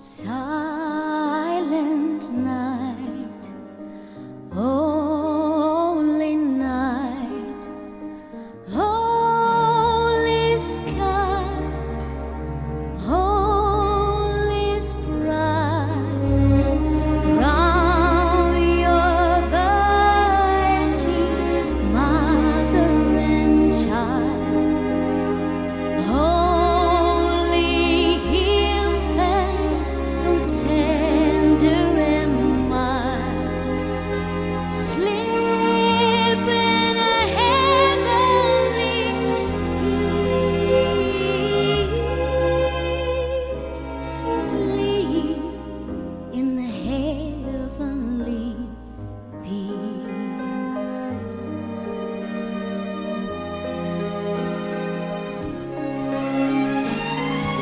Silent night, holy night, holy sky, holy sprite, round your virgin mother and child, holy infant, so tender and mild, sleep in a heavenly peace, sleep in a heavenly peace.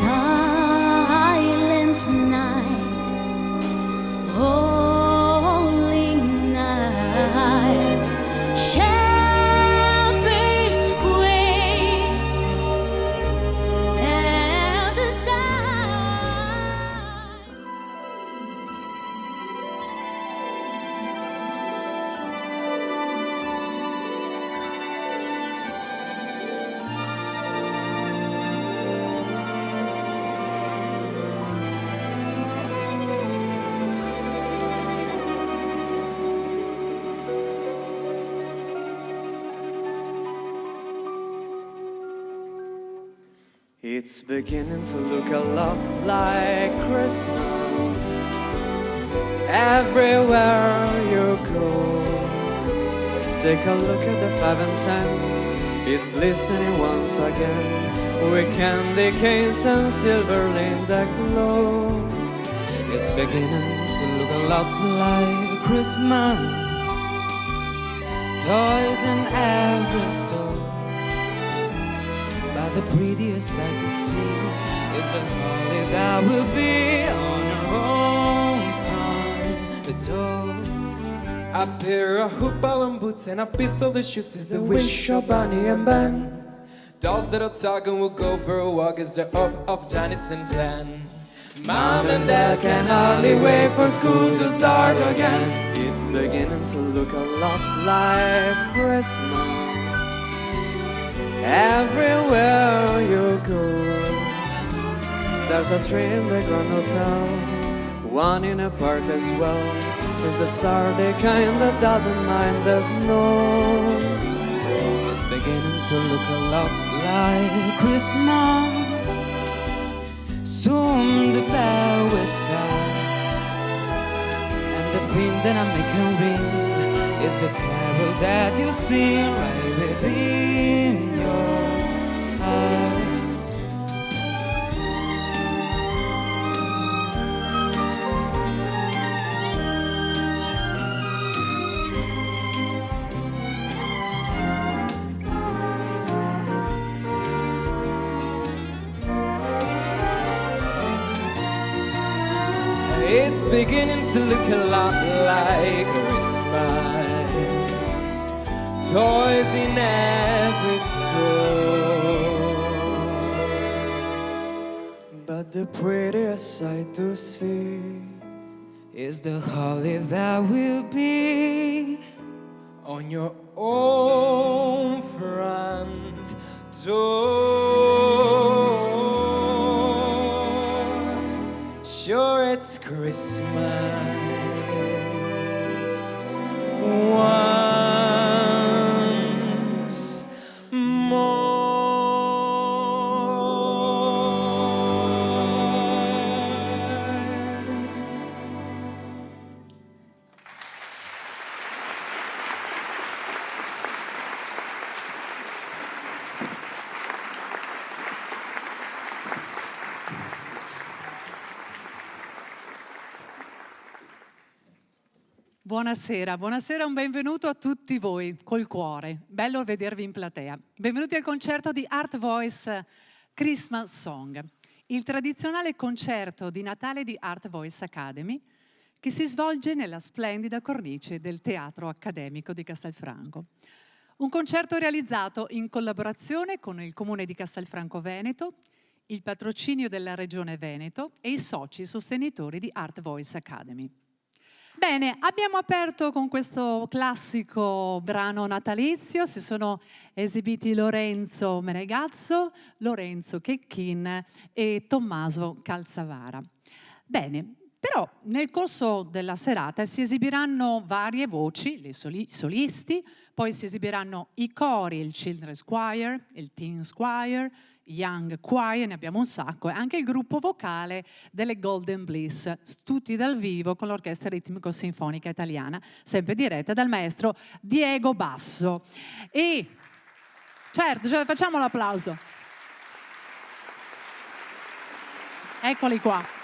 Silent night, holy night, shepherds wait at the side. It's beginning to look a lot like Christmas everywhere you go. Take a look at the 5 and 10, it's glistening once again with candy canes and silver lined glow. It's beginning to look a lot like Christmas, toys in every store. But the prettiest sight to see is the holly that will be on your own front door. A pair of hoop-bound boots and a pistol that shoots is the wish of Bonnie and Ben. Dolls that are talking will go for a walk is the hope of Janice and Jen. Mom and Dad can hardly wait for school to start again. It's beginning to look a lot like Christmas everywhere you go. There's a tree in the Grand Hotel, one in a park as well. It's the Saturday kind that doesn't mind the snow. It's beginning to look a lot like Christmas. Soon the bell will sound, and the thing that I'm making ring is the carol that you sing right within your heart. It's beginning to look a lot like Christmas, toys in every store. But the prettiest sight to see is the holly that will be on your own front door. Sure, it's Christmas once more. Buonasera, buonasera, un benvenuto a tutti voi col cuore. Bello vedervi in platea. Benvenuti al concerto di Art Voice Christmas Song, il tradizionale concerto di Natale di Art Voice Academy che si svolge nella splendida cornice del Teatro Accademico di Castelfranco. Un concerto realizzato in collaborazione con il Comune di Castelfranco Veneto, il patrocinio della Regione Veneto e i soci sostenitori di Art Voice Academy. Bene, abbiamo aperto con questo classico brano natalizio, si sono esibiti Lorenzo Menegazzo, Lorenzo Checchin e Tommaso Calzavara. Bene, però nel corso della serata si esibiranno varie voci, i solisti, poi si esibiranno i cori, il Children's Choir, il Teens Choir, Young Choir, ne abbiamo un sacco, e anche il gruppo vocale delle Golden Bliss, tutti dal vivo con l'Orchestra Ritmico-Sinfonica Italiana, sempre diretta dal maestro Diego Basso. E certo, facciamo l'applauso. Eccoli qua.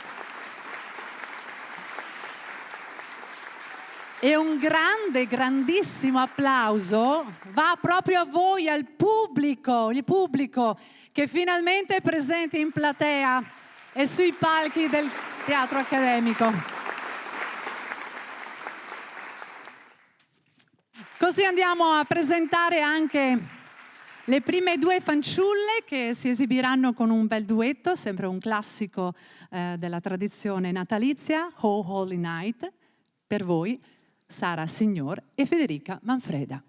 E un grandissimo applauso va proprio a voi, al pubblico, il pubblico che finalmente è presente in platea e sui palchi del Teatro Accademico. Così andiamo a presentare anche le prime due fanciulle che si esibiranno con un bel duetto, sempre un classico della tradizione natalizia, Oh Holy Night, per voi Sara Signor e Federica Manfreda.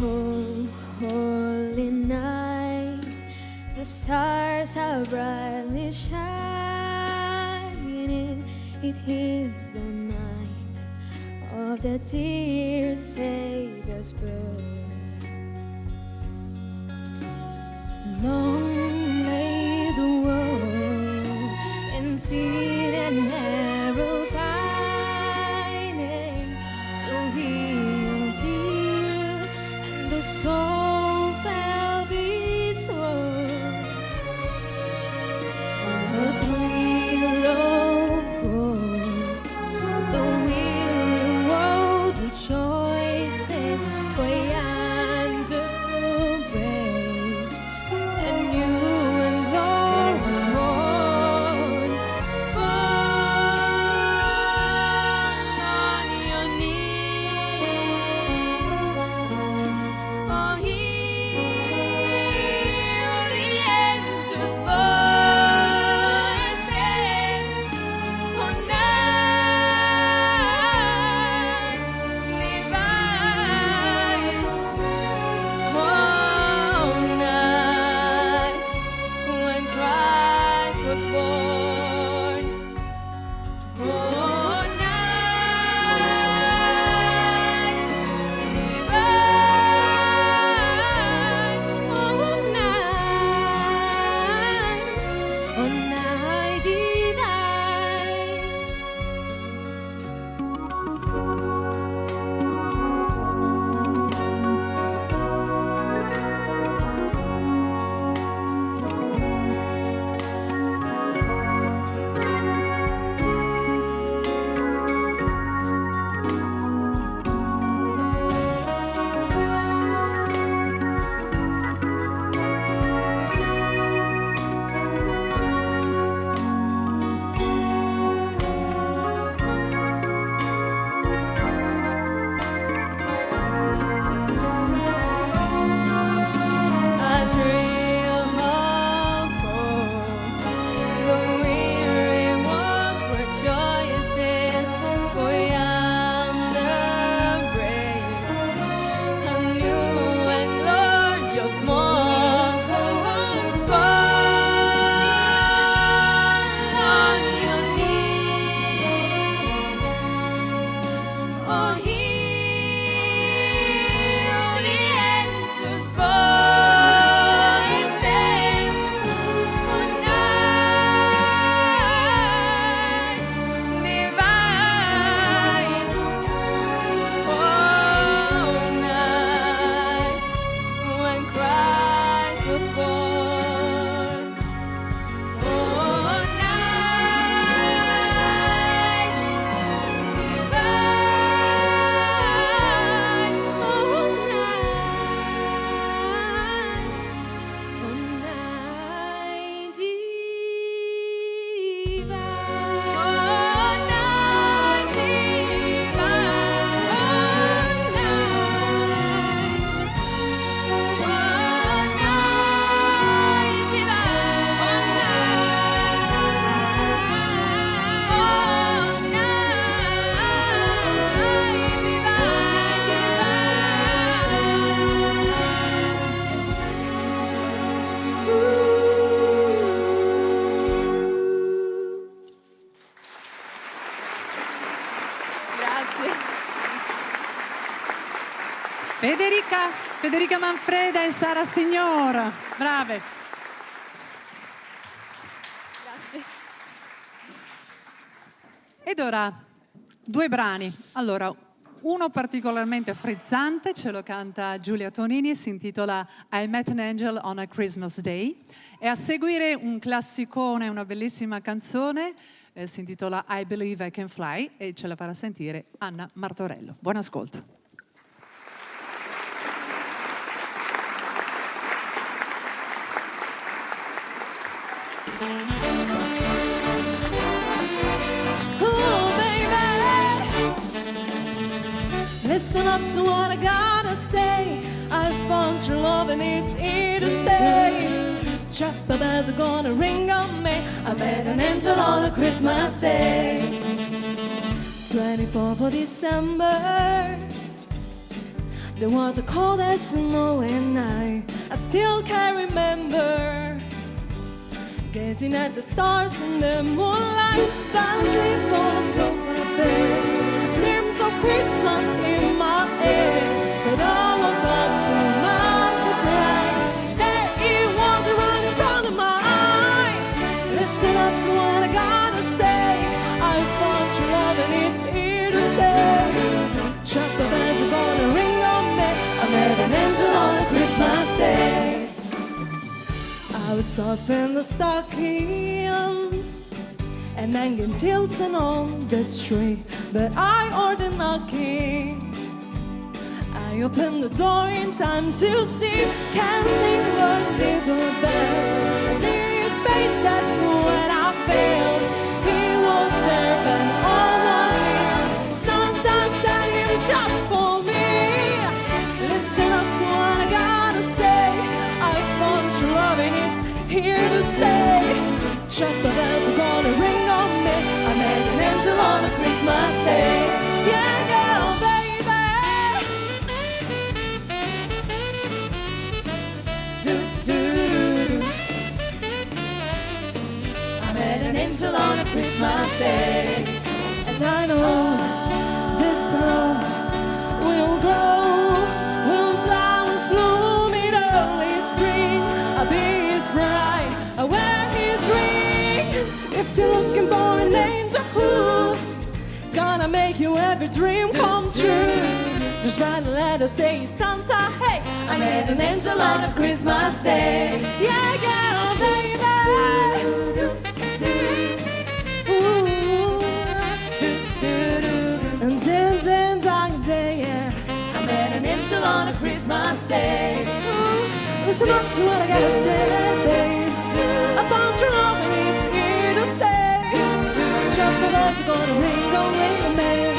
Oh, holy night, the stars are brightly shining. It is the night of the dear Savior's birth. Long lay the world in sin and narrow pining till He appeared and the soul felt its worth. A thrill of hope, the weary world rejoices, for yonder breaks a new Federica Manfreda e Sara Signor. Brave. Grazie. Ed ora 2 brani. Allora, uno particolarmente frizzante, ce lo canta Giulia Tonini, si intitola I Met an Angel on a Christmas Day. E a seguire un classicone, una bellissima canzone, si intitola I Believe I Can Fly e ce la farà sentire Anna Martorello. Buon ascolto. Oh, baby, listen up to what I gotta say. I found your love and it's here to stay. Chapel bells are gonna ring on me. I met an angel on a Christmas day. 24th of December. There was a cold as snowing night. I still can remember gazing at the stars in the moonlight. Fell asleep on a sofa bed. Dreams of Christmas in my head. But I woke up to my surprise. There it was right in front of my eyes. Listen up to what I gotta say. I found your love and it's here to stay. Chapel bells are gonna ring on me. I met an angel on a Christmas day. I was up in the stockings and hanging tinsel on the tree, but I ordered knocking. I opened the door in time to see, can't sing or see the bells. There is space, that's when I failed. He was there, but all I need. Santa sent him just for me. Listen up to what I gotta say. I found your love and it's here to stay. Chapel bells are gonna ring on me. I met an angel on a Christmas day. Yeah, yeah, baby. Do, do, do, do. I met an angel on a Christmas day. And I know this love will grow. Will flowers bloom in early spring. I'll be his bride. I wear his ring. If you're looking for an angel who it's gonna make your every dream come true, just write a letter saying, Santa, hey, I met an angel on a Christmas day. Yeah, yeah, baby. Ooh, and then down the day, yeah, I met an angel on a Christmas day. Ooh, listen up to what I gotta say, babe. I found your love and it's here to stay. Chapel bells are gonna ring, don't ring a man.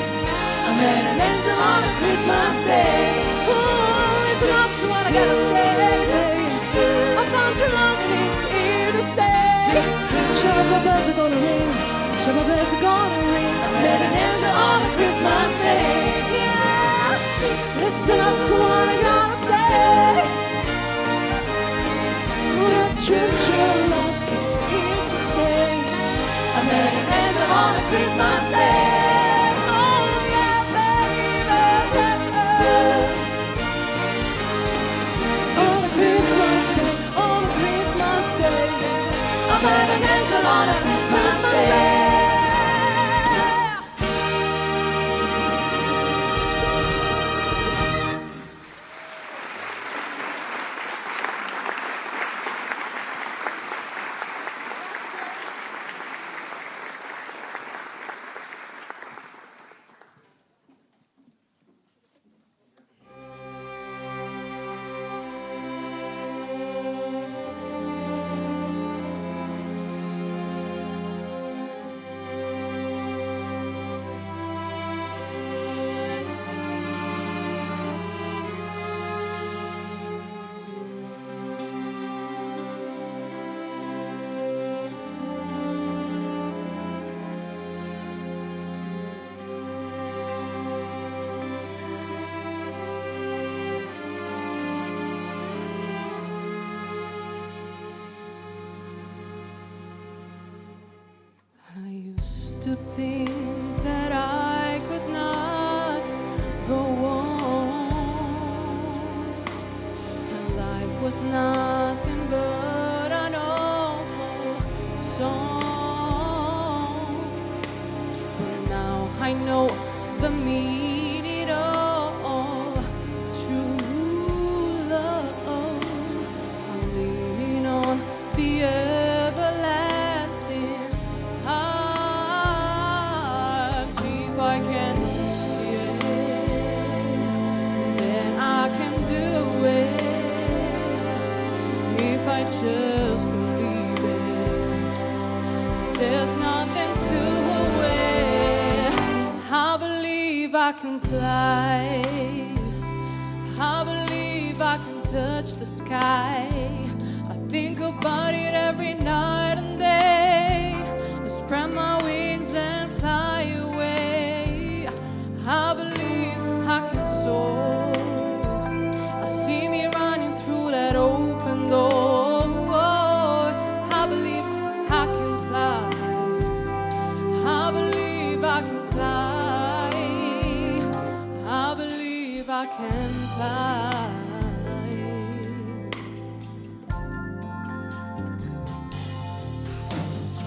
I met an angel on a Christmas day. Oh, listen up to what I gotta say, babe. I found your love and it's here to stay. Chapel bells are gonna ring, chapel bells are gonna ring. I met an angel on a Christmas day. Yeah, listen up to what I gotta say. True love, it's here to stay. I met an angel on a Christmas day. Oh yeah, baby. On a Christmas day, on a Christmas day. I met an angel on a Christmas day. To think that I could not go on. was nothing but an awful song. But now I know the meaning of true love. I'm leaning on the everlasting arms. If I can see it, then I can do it. If I just believe it, there's nothing to it. I believe I can fly. I believe I can touch the sky. I think about it every night and day. I spread my wings and fly away. I believe I can soar. I see me running through that open door. I believe I can fly. I believe I can fly. I believe I can fly.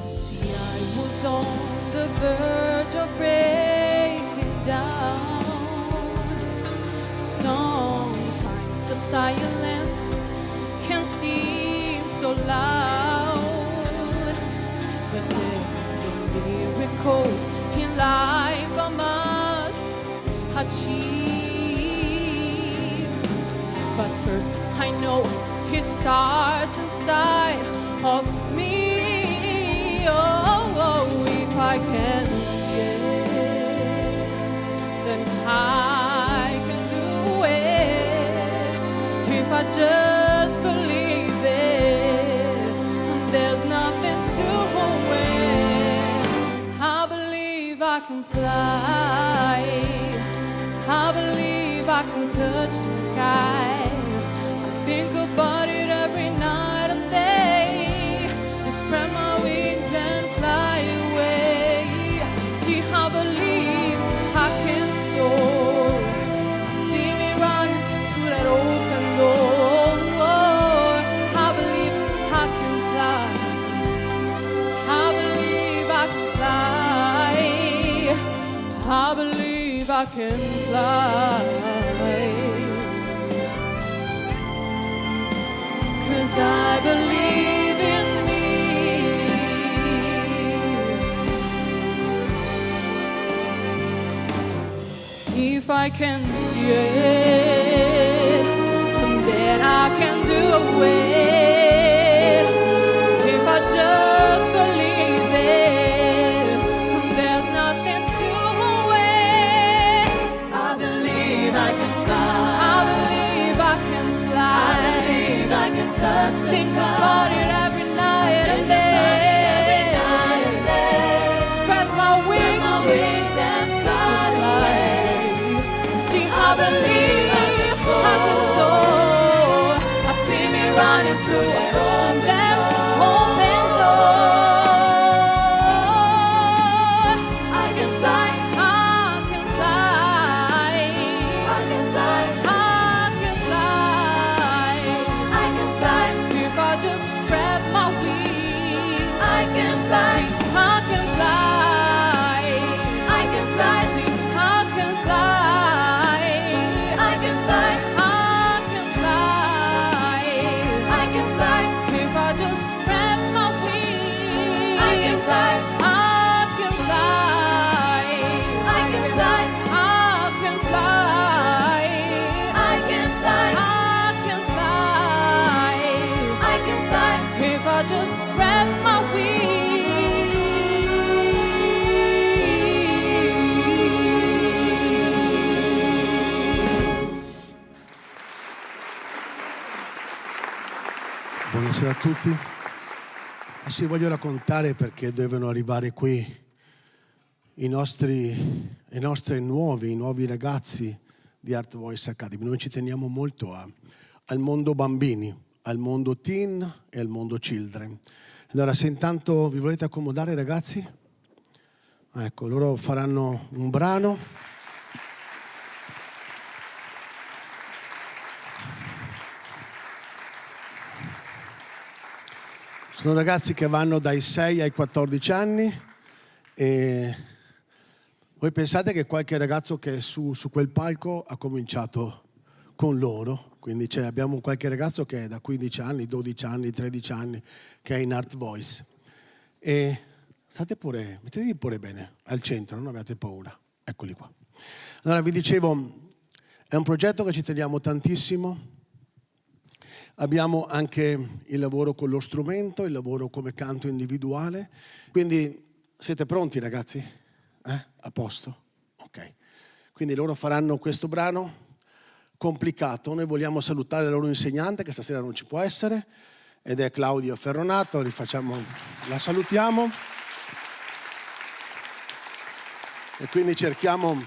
See, I was on the verge of breaking down. Sometimes the silence can seem so loud, but there are miracles in life I must achieve. But first I know it starts inside of me. Oh, if I can see it, then I can do it. If I just believe it, there's nothing to it. I believe I can fly. I believe I can touch the sky. I think about it every night and day. I spread my wings and fly away. See, I believe I can soar. I see me run through that open door. I believe I can fly. I believe I can fly. I believe I can fly. 'Cause I believe in me. If I can see it, then I can do it. If I just believe it, there's nothing to it. I believe I can fly. I believe I can fly. I believe I can touch the Think sky. About it every night and day. Spread my wings and fly away. See, I believe I can soar. I see me running through that open door. I can fly. I can fly. I can fly. I can fly. I can fly. If I just spread my wings, I can fly. See, I can fly. I can fly. See, I can fly. I can fly. I can fly. I can fly. If I just spread my wings, I can fly. I can fly. I can fly. I can fly. I can fly. I can fly. I can fly. If I just spread my wings. Buonasera a tutti. Adesso vi voglio raccontare perché devono arrivare qui i nostri nuovi ragazzi di Art Voice Academy. Noi ci teniamo molto al mondo bambini, al mondo teen e al mondo children. Allora, se intanto vi volete accomodare, ragazzi, ecco, loro faranno un brano. Sono ragazzi che vanno dai 6 ai 14 anni e voi pensate che qualche ragazzo che è su quel palco ha cominciato con loro, quindi abbiamo qualche ragazzo che è da 15 anni, 12 anni, 13 anni che è in Art Voice. E mettetevi pure bene al centro, non abbiate paura. Eccoli qua. Allora vi dicevo, è un progetto che ci teniamo tantissimo. Abbiamo anche il lavoro con lo strumento, il lavoro come canto individuale. Quindi siete pronti ragazzi? A posto? Ok. Quindi loro faranno questo brano complicato. Noi vogliamo salutare la loro insegnante che stasera non ci può essere ed è Claudio Ferronato. La salutiamo. E quindi cerchiamo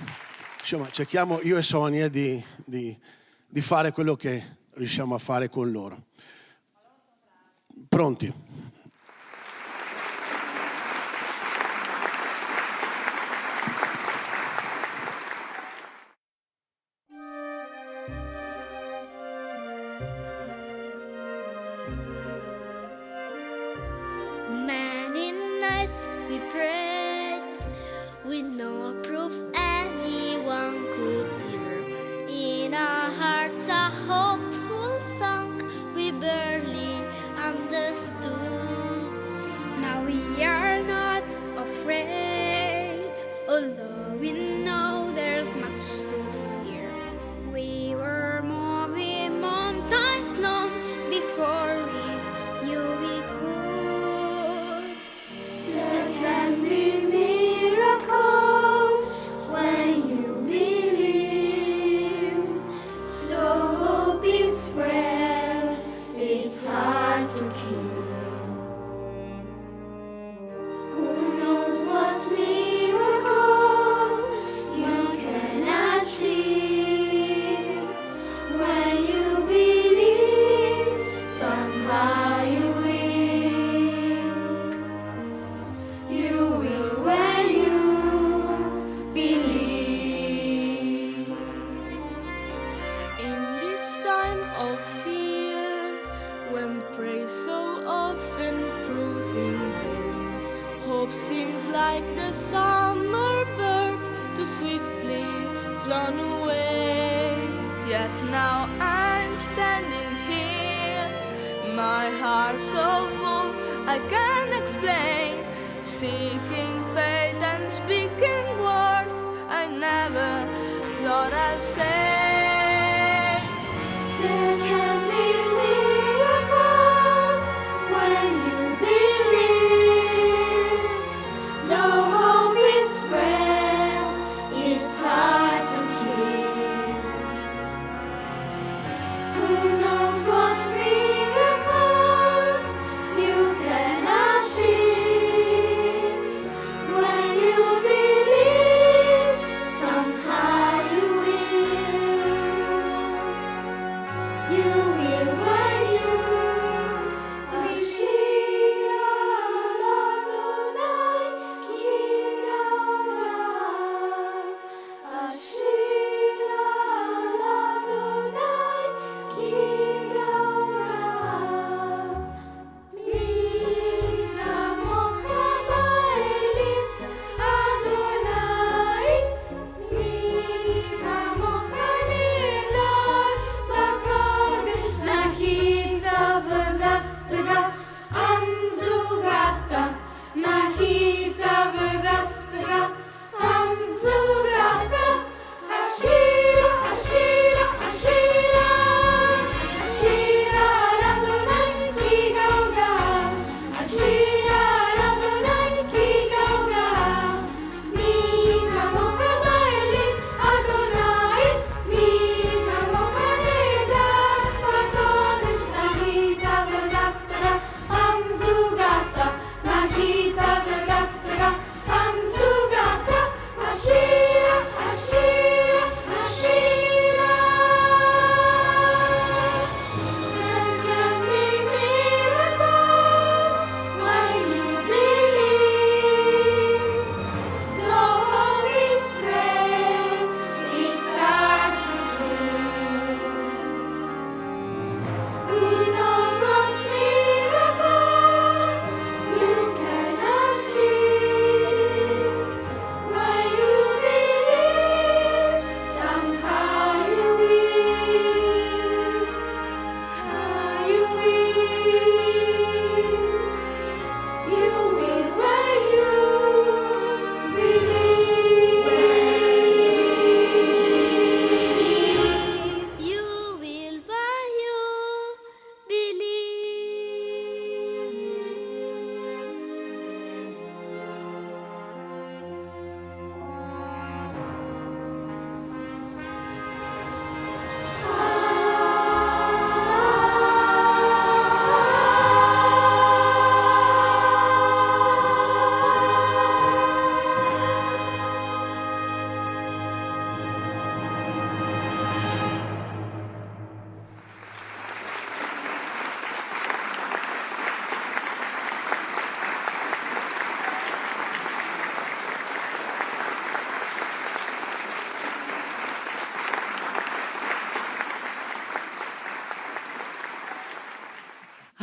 io e Sonia di fare quello che riusciamo a fare con loro. Pronti? Many nights we prayed with no proof anyone could hear. In our hearts a hopeful song we barely understood. Now we are not afraid, although we know there's much to fear. We were moving mountains long before we knew we could. There can be miracles when you believe. Though hope is frail, it's hard to keep. Who knows what miracles you can achieve? When you believe, somehow you will. You will when you believe. In this time of fear, when praise so often proves in vain, hope seems like the summer birds too swiftly flown away. Yet now I'm standing here, my heart so full I can't explain, seeking faith and speaking words I never thought I'd say. There can be miracles when you believe. Though hope is frail, it's hard to keep. Who knows what miracles you can achieve? When you believe, somehow you will.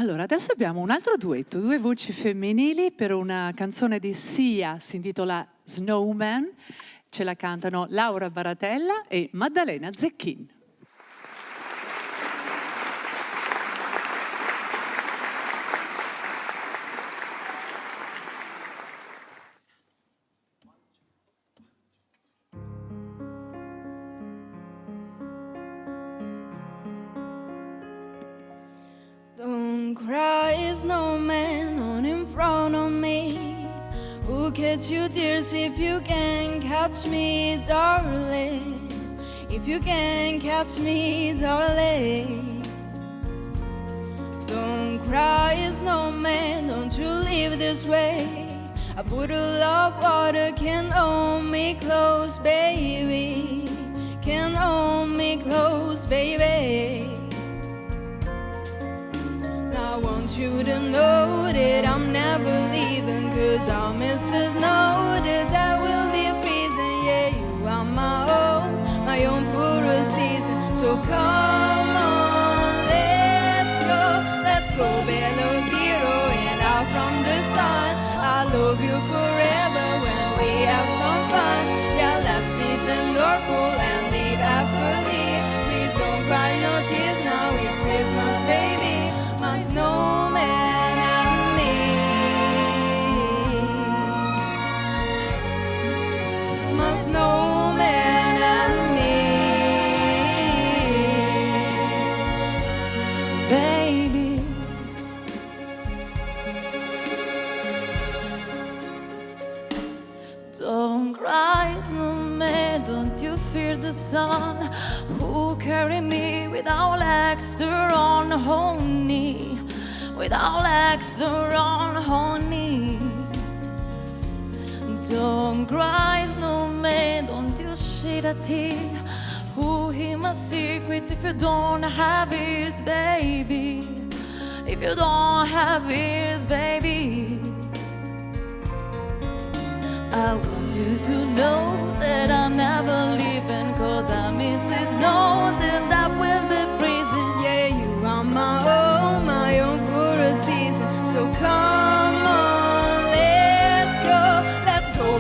Allora, adesso abbiamo un altro duetto, due voci femminili per una canzone di Sia, si intitola Snowman. Ce la cantano Laura Baratella e Maddalena Zecchin. Don't cry, snowman, on in front of me. Who catch you tears if you can catch me, darling? If you can catch me, darling. Don't cry, snowman, don't you leave this way. A bottle of water can hold me close, baby. Can hold me close, baby. I want you to know that I'm never leaving, 'cause I'll miss the snow, that I will be freezing. Yeah, you are my own for a season. So come on, let's go below zero and out from the sun. I love you forever when we have some fun. Yeah, let's hit the North Pole and live happily. Please don't cry, no tears, now it's Christmas, baby. My snowman and me. My snowman and me. Baby, don't cry, snowman, don't you fear the sun. Who carry me without legs to run, honey, without legs to run, honey. Don't cry, snowman, don't you shed a tear. Who hear my secrets if you don't have ears, baby? If you don't have ears, baby. I want you to know that I'm never leaving, 'cause I miss the snow, then that will be freezing. Yeah, you are my own for a season. So come on, let's go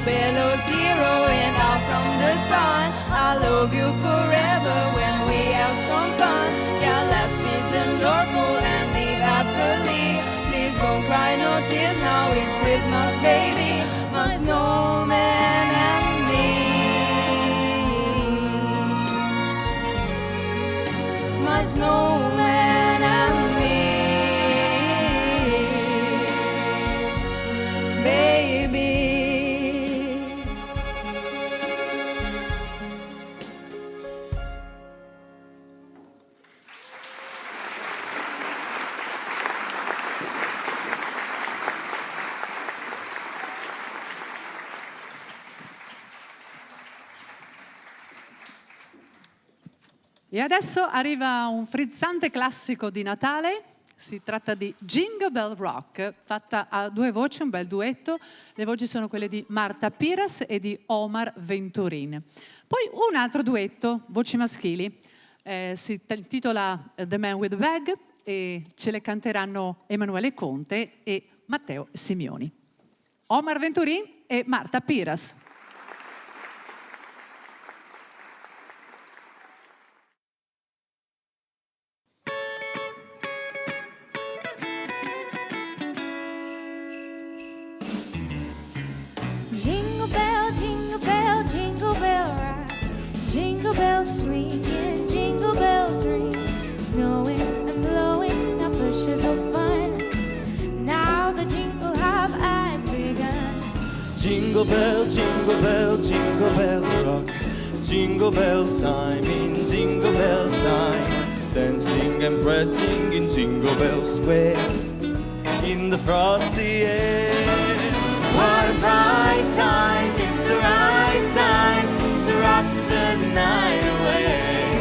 below zero and out from the sun. I love you forever when we have some fun. Yeah, let's meet the North Pole and live happily. Please don't cry, no tears, now it's Christmas, baby. My snowman and me. My snowman and me. Baby. E adesso arriva un frizzante classico di Natale. Si tratta di Jingle Bell Rock, fatta a due voci, un bel duetto. Le voci sono quelle di Marta Piras e di Omar Venturin. Poi un altro duetto, voci maschili, si intitola The Man with the Bag e ce le canteranno Emanuele Conte e Matteo Simioni. Omar Venturin e Marta Piras. Jingle bell, jingle bell, jingle bell rock. Jingle bells swinging, jingle bells ring. Snowing and blowing up bushes of fun. Now the jingle hop has begun. Jingle bell, jingle bell, jingle bell rock. Jingle bell time in jingle bell time. Dancing and pressing in Jingle Bell Square. In the frosty air. What a bright time, it's the right time to rock the night away.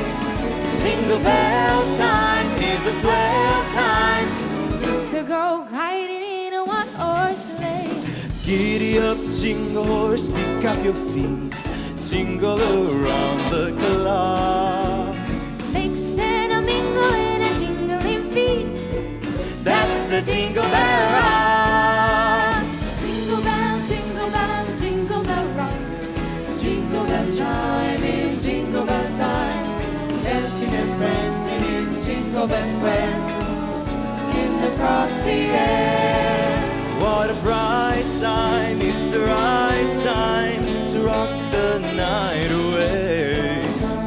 Jingle bell time is a swell time To go gliding in a one-horse sleigh. Giddy up, jingle horse, pick up your feet. Jingle around the clock. Mix and a mingle in a jingling feet. That's jingle bell rock. Jingle bell, jingle bell rock. Jingle bell chime in jingle bell time. Dancing and prancing in Jingle Bell Square. In the frosty air. What a bright time, it's the right time to rock the night away.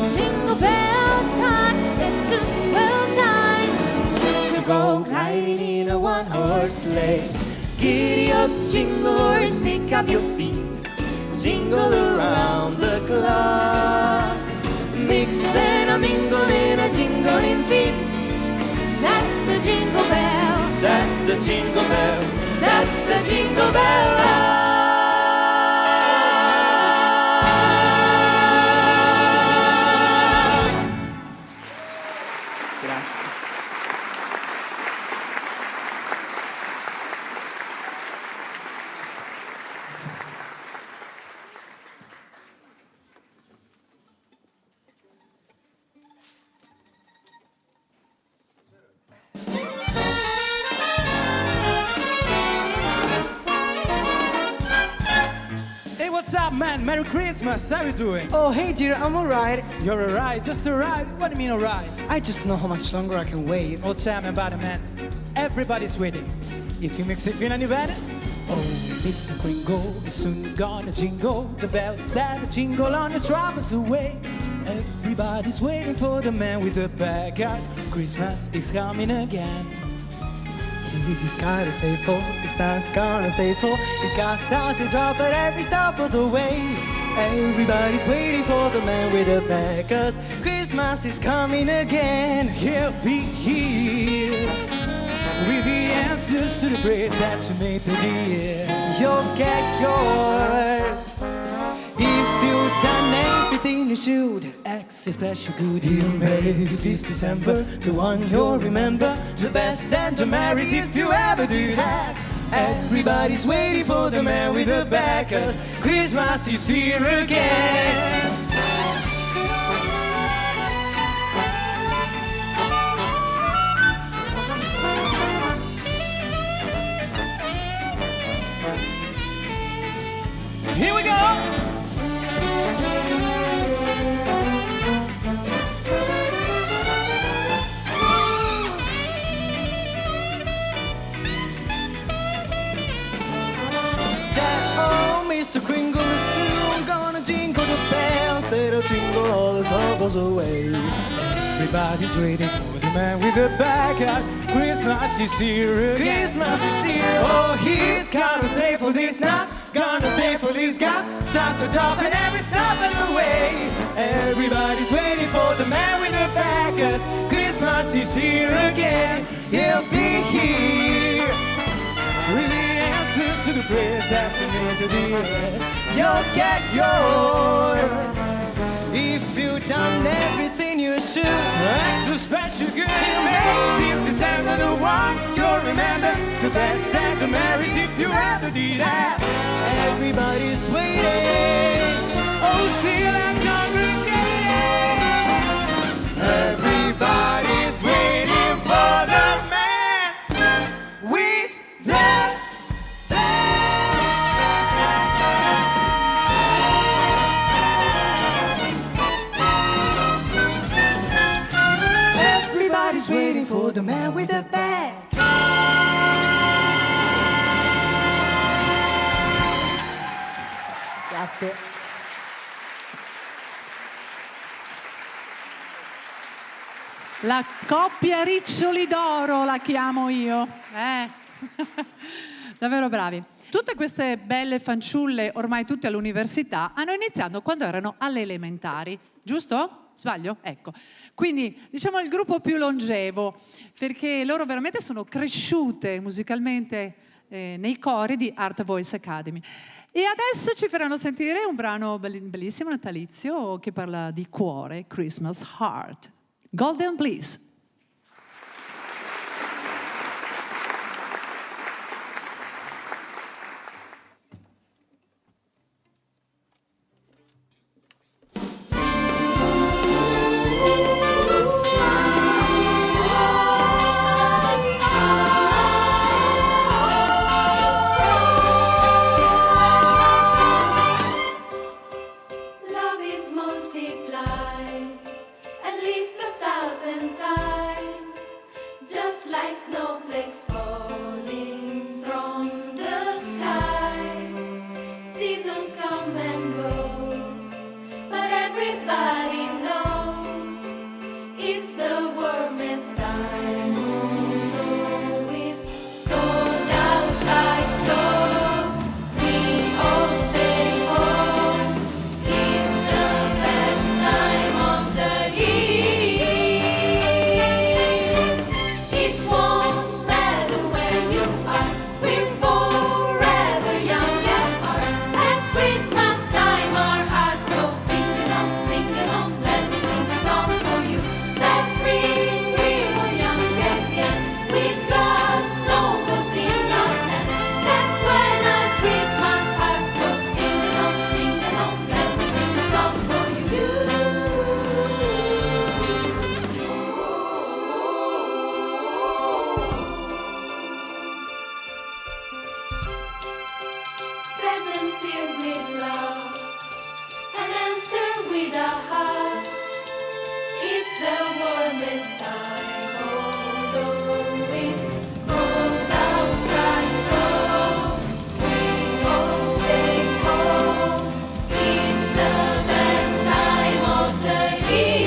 Jingle bell time, it's just well time To go riding in a one-horse sleigh. Giddy up, jingle horse, pick up your feet. Jingle around the clock. Mix and a mingle in a jingling beat. That's the jingle bell. That's the jingle bell. That's the jingle bell rock. Grazie. Hey, what's up, man? Merry Christmas. How you doing? Oh, hey dear, I'm alright. You're alright, just alright. What do you mean alright? I just know how much longer I can wait. Oh, tell me about it, man. Everybody's waiting. If you makes it feel any better. Oh, Mr. Kringle, soon gonna jingle the bells that jingle on the troubles away. Everybody's waiting for the man with the bad guys. Christmas is coming again. He's gotta stay full, he's not gonna stay full. He's got start to drop at every stop of the way. Everybody's waiting for the man with the bag, 'cause Christmas is coming again. He'll be here with the answers to the prayers that you made through the year. You'll get yours if you've done everything you should. Extra special good you made this December, the one you'll remember, the best and the merriest if you ever did have. Everybody's waiting for the man with the bag, 'cause Christmas is here again. Here we go. oh, Mr. Kringle is soon gonna jingle the bells that'll jingle all the troubles away. Everybody's waiting for the man with the bag, 'cause Christmas is here again. Christmas is here. Oh, he's gonna stay for this night, gonna stay for this guy. Start to drop at every stop of the way. Everybody's waiting for the man with the bag, 'cause Christmas is here again. He'll be here with the answers to the prayers that you made to the end. You'll get yours If you've done everything you should. extra special good you make since December, the one you'll remember, the best and the merriest if you ever did have. Everybody's waiting. Oh, see like congregating. Everybody's waiting for the man with the Everybody's waiting for the man with the bag. Grazie. La coppia Riccioli d'oro la chiamo io. Davvero bravi. Tutte queste belle fanciulle, ormai tutte all'università, hanno iniziato quando erano alle elementari, giusto? Sbaglio? Ecco. Quindi diciamo il gruppo più longevo, perché loro veramente sono cresciute musicalmente nei cori di Art Voice Academy. E adesso ci faranno sentire un brano bellissimo natalizio che parla di cuore, Christmas Heart. Golden Bliss. filled with love, an answer with a heart. It's the warmest time, although it's cold outside, so we all stay home. It's the best time of the year.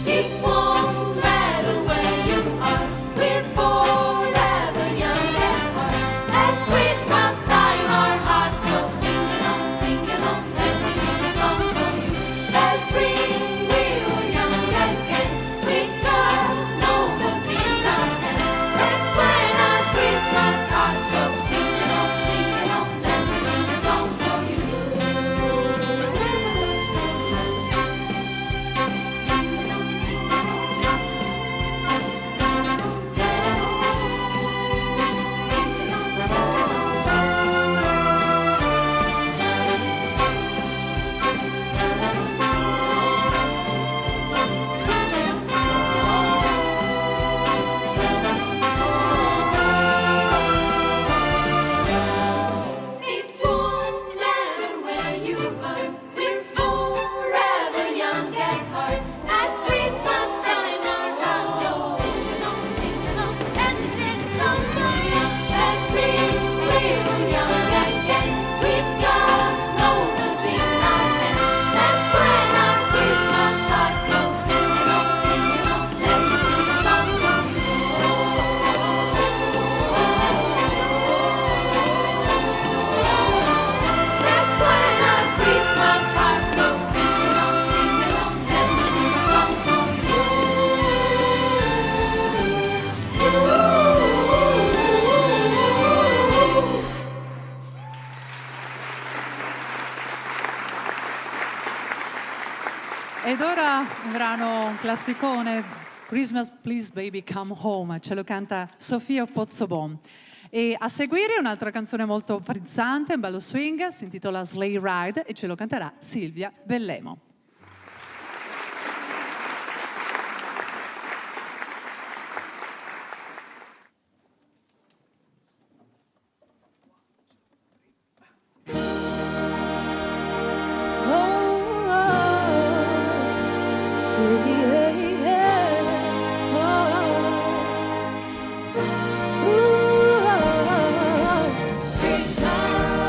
It won't matter where you are, we're forever young at heart. At Christmas time our hearts go singing on, let me sing a song for you. Bells ring, we're all young again, with us no was in our hand. That's when our Christmas hearts go singing on, let me sing a song for you. It won't matter where you are, we're forever young at heart. At Christmas time our hearts go singing on, let me sing a song for you. Bells ring, we're all young again, we've got snowballs in our hand. That's when our Christmas hearts go singing on, let me sing a song for you. That's when our Christmas hearts go singing on, let me sing a song for you. Ed ora un brano, un classicone, Christmas Please Baby Come Home, ce lo canta Sofia Pozzobon. E a seguire un'altra canzone molto frizzante, un bello swing, si intitola Sleigh Ride e ce lo canterà Silvia Bellemo.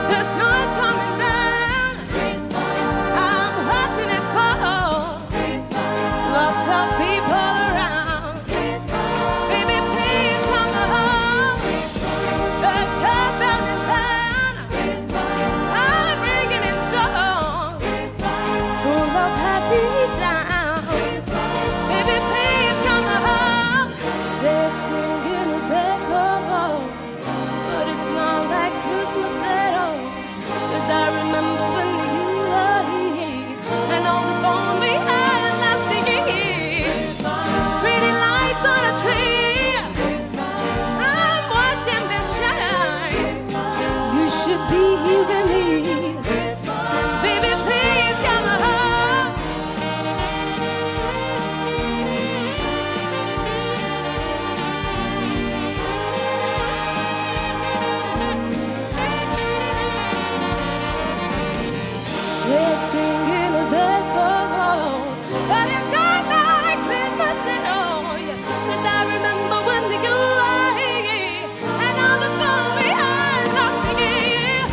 The snow is coming down. I'm watching it fall. Lots of people around. Baby, please come home. The church bells in town are ringing in song, full of happy sounds. Baby, please come home. They're singing a deck of balls, but it's not like Christmas at all. 'Cause I remember when you were here and all the fun we had last year. Pretty lights on a tree, I'm watching them shine. You should be here with me. Baby, please come home. We're singing a deck of balls, but it's not like Christmas at all. 'Cause I remember when you were here and all the fun we had last year.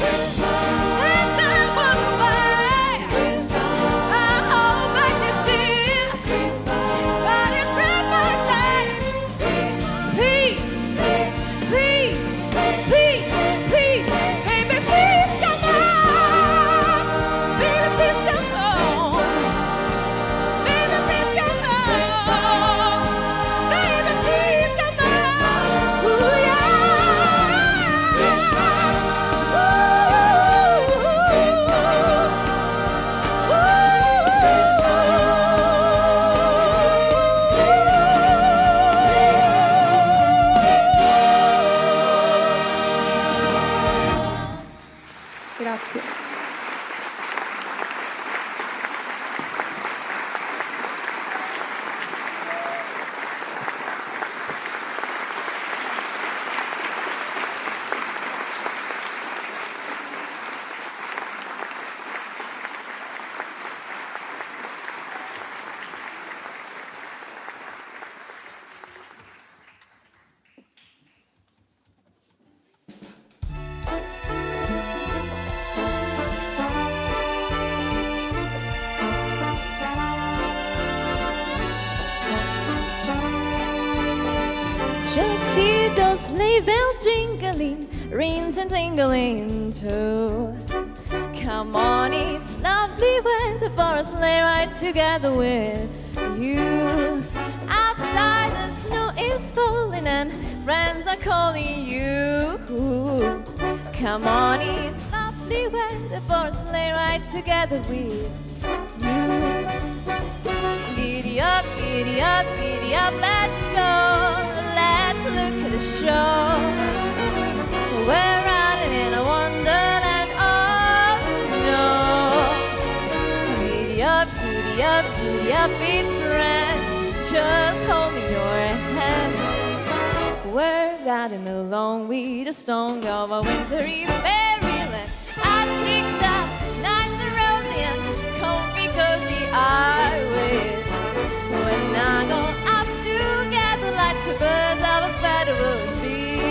see those sleigh bells jingling, ring and tingling too. Come on, it's lovely weather for a sleigh ride together with you. Outside the snow is falling and friends are calling you. Come on, it's lovely weather for a sleigh ride together with you. Giddy up, giddy up, giddy up, let's go. Let's look at the show. We're riding in a wonderland of snow. Giddy up, giddy up, giddy up, it's grand. Just hold me your hand. We're riding along with the song of a wintry fairyland. Our cheeks are nice and rosy and comfy, cozy are we. We're snuggled up together like two birds of a feather would be.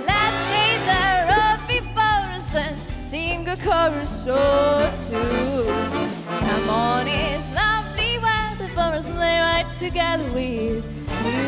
Let's stay there up before us and sing a chorus or two. Come on, it's lovely weather for a sleigh ride together with you.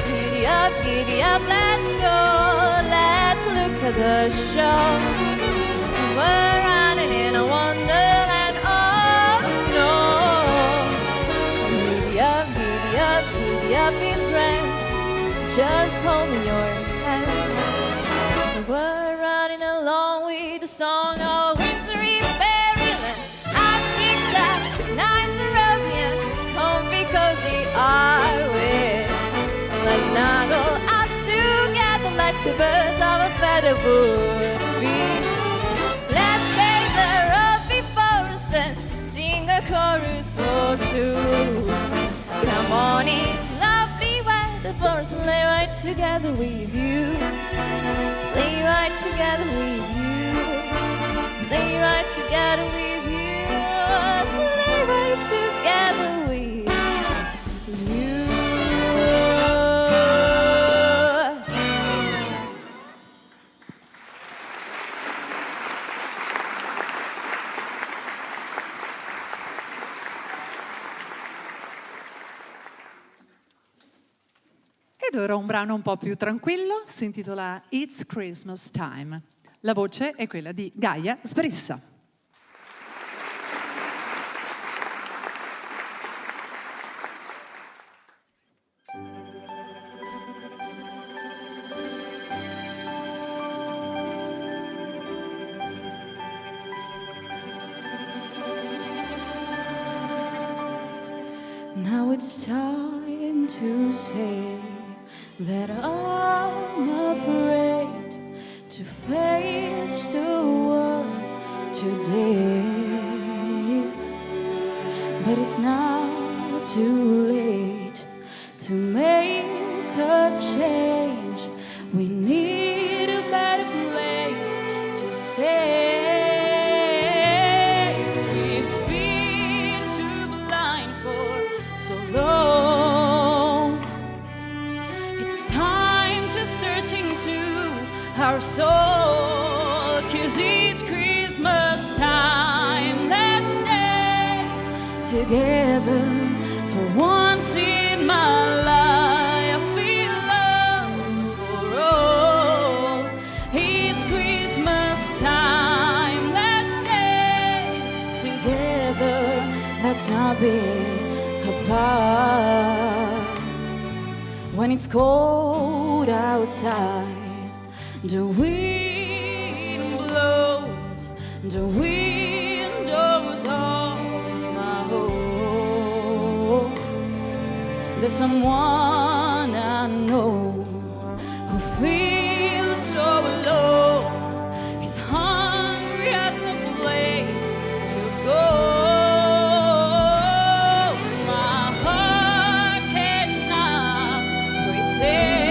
Giddy up, giddy up, let's go. Let's look at the show. We're running in a wonderland of snow. Giddy up, giddy up, giddy up, it's grand. Just hold me your hand. We're running along with the song of wintry fairyland. Our cheeks are nice and rosy and comfy, cozy are we. Let's snuggle up together like two birds of a feather would be. Let's stay there up before us and sing a chorus for two. Come on, it's lovely weather for a sleigh ride together with you. Sleigh ride together with you. Sleigh ride together with you. Sleigh ride together with you. Ed ora un brano un po' più tranquillo, si intitola It's Christmas Time. La voce è quella di Gaia Sbrissa. Now it's time to say that I'm afraid to face the world today. But it's now too late to make a change. We need a better place to stay. We've been too blind for so long. It's time to search into our soul, 'cause it's Christmas time. Let's stay together for once in my life. I feel love for all. It's Christmas time. Let's stay together. Let's not be apart. When it's cold outside, the wind blows, the windows of my home. There's someone I know who feels so alone. He's hungry, has no place to go. My heart cannot pretend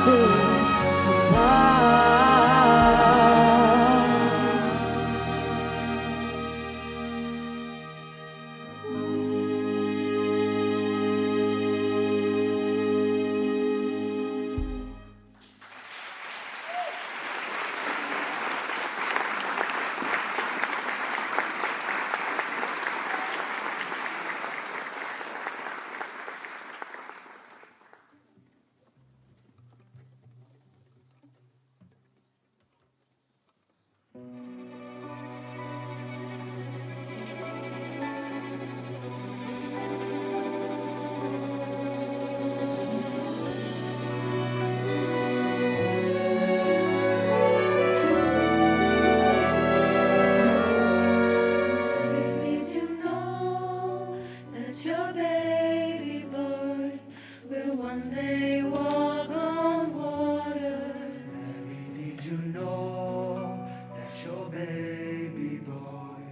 be apart. Did you know that your baby boy will one day walk on water? Mary, did you know that your baby boy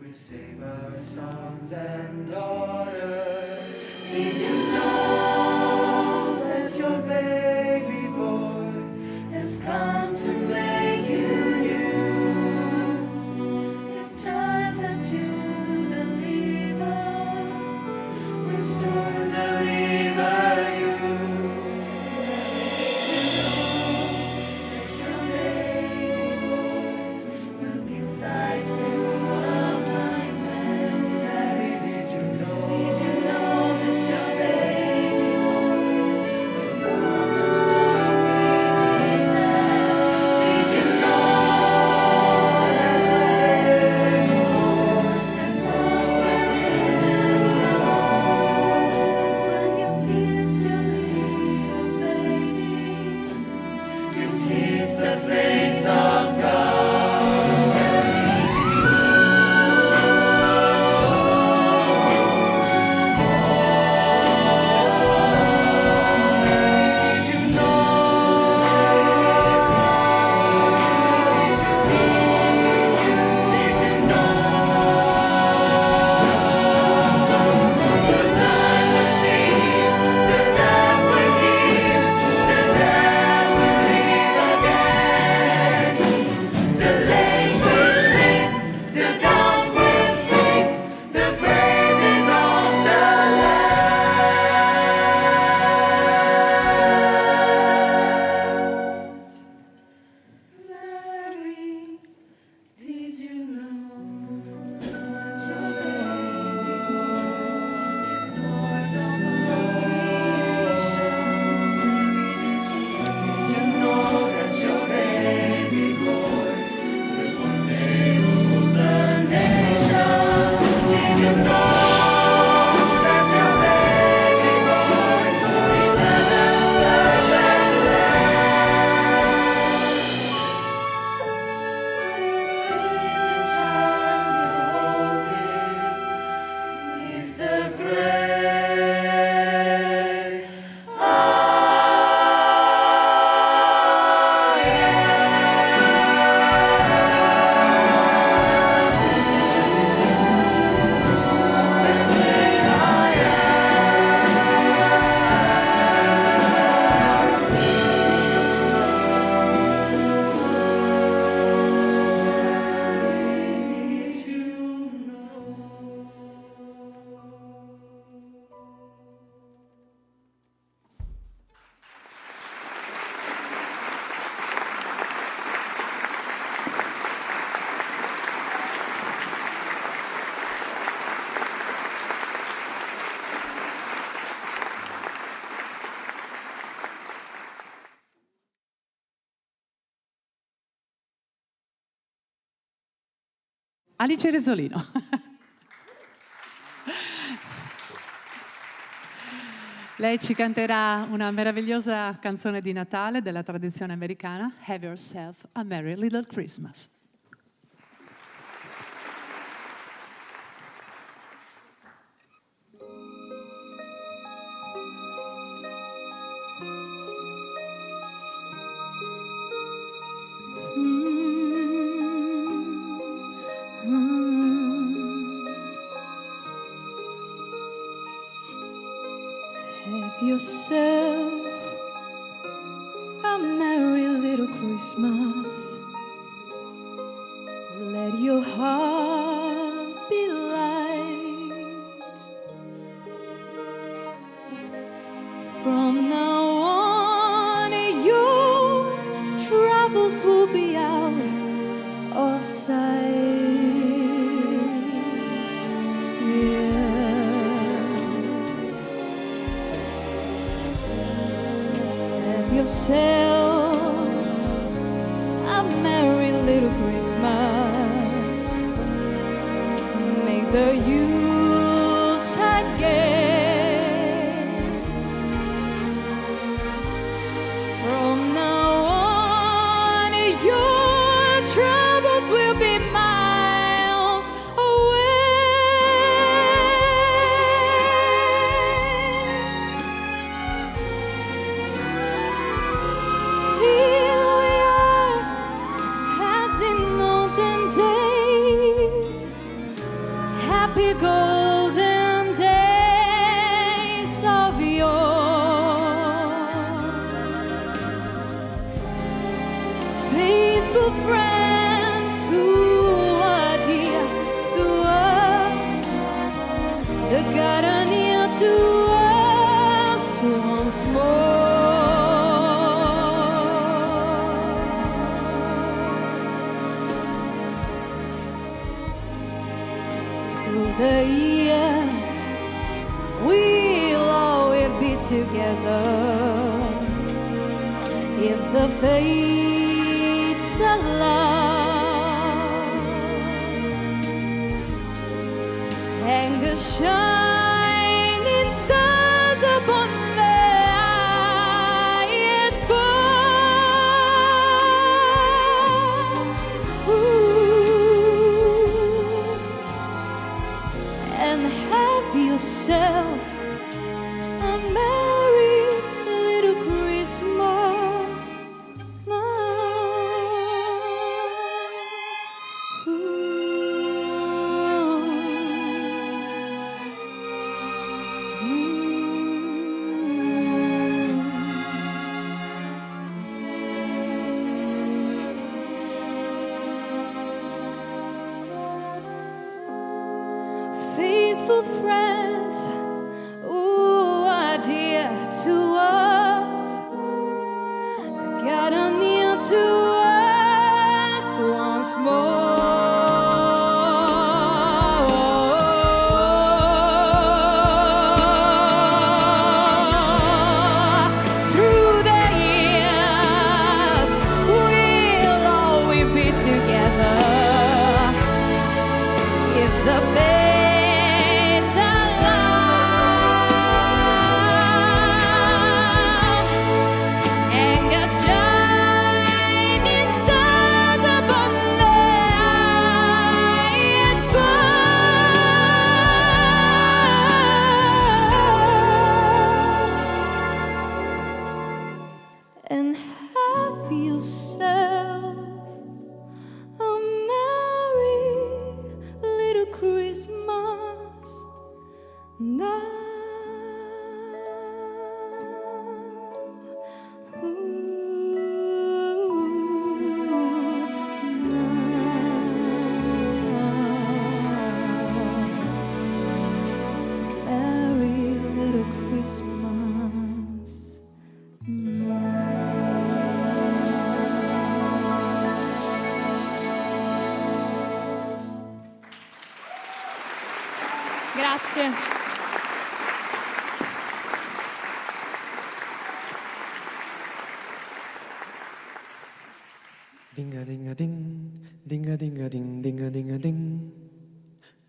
will save our sons and daughters? Did you know That your baby boy has come to make you new? This child that you deliver will soon deliver you. That your baby boy will give sight to a blind man. Mary, did you know Did you know that your baby boy will come to start with Did you know that your baby boy has over angels alone? When you kiss your little baby, you kiss the face of God. Mary, did you know that your baby boy is Lord of creation? Did you know that your baby boy will one day rule the nation? Did you know that your baby boy is heaven's perfect is the great I Alice Resolino. Lei ci canterà una meravigliosa canzone di Natale della tradizione americana, Have Yourself a Merry Little Christmas. Have yourself a merry little Christmas. Let your heart be light. From now on, your troubles will be out of sight. Yourself a merry little Christmas. Make the Yuletide gay. From now on, your troubles will be miles away. Happy golden days of yore. Faithful friends who are dear to us, the God are near to us once more. Through the years, we'll always be together. If the fates allow, hang a shining stars upon the highest bar. And have yourself a merry little Christmas now. Faithful friends who are dear to us, God are near to us once more. Through the years, we'll always be together. If the fates allow, hang a shining stars upon the highest bar. And have yourself a merry little Christmas now. Merry little Christmas now. Grazie. Dinga dinga ding, dinga dinga ding, dinga dinga ding.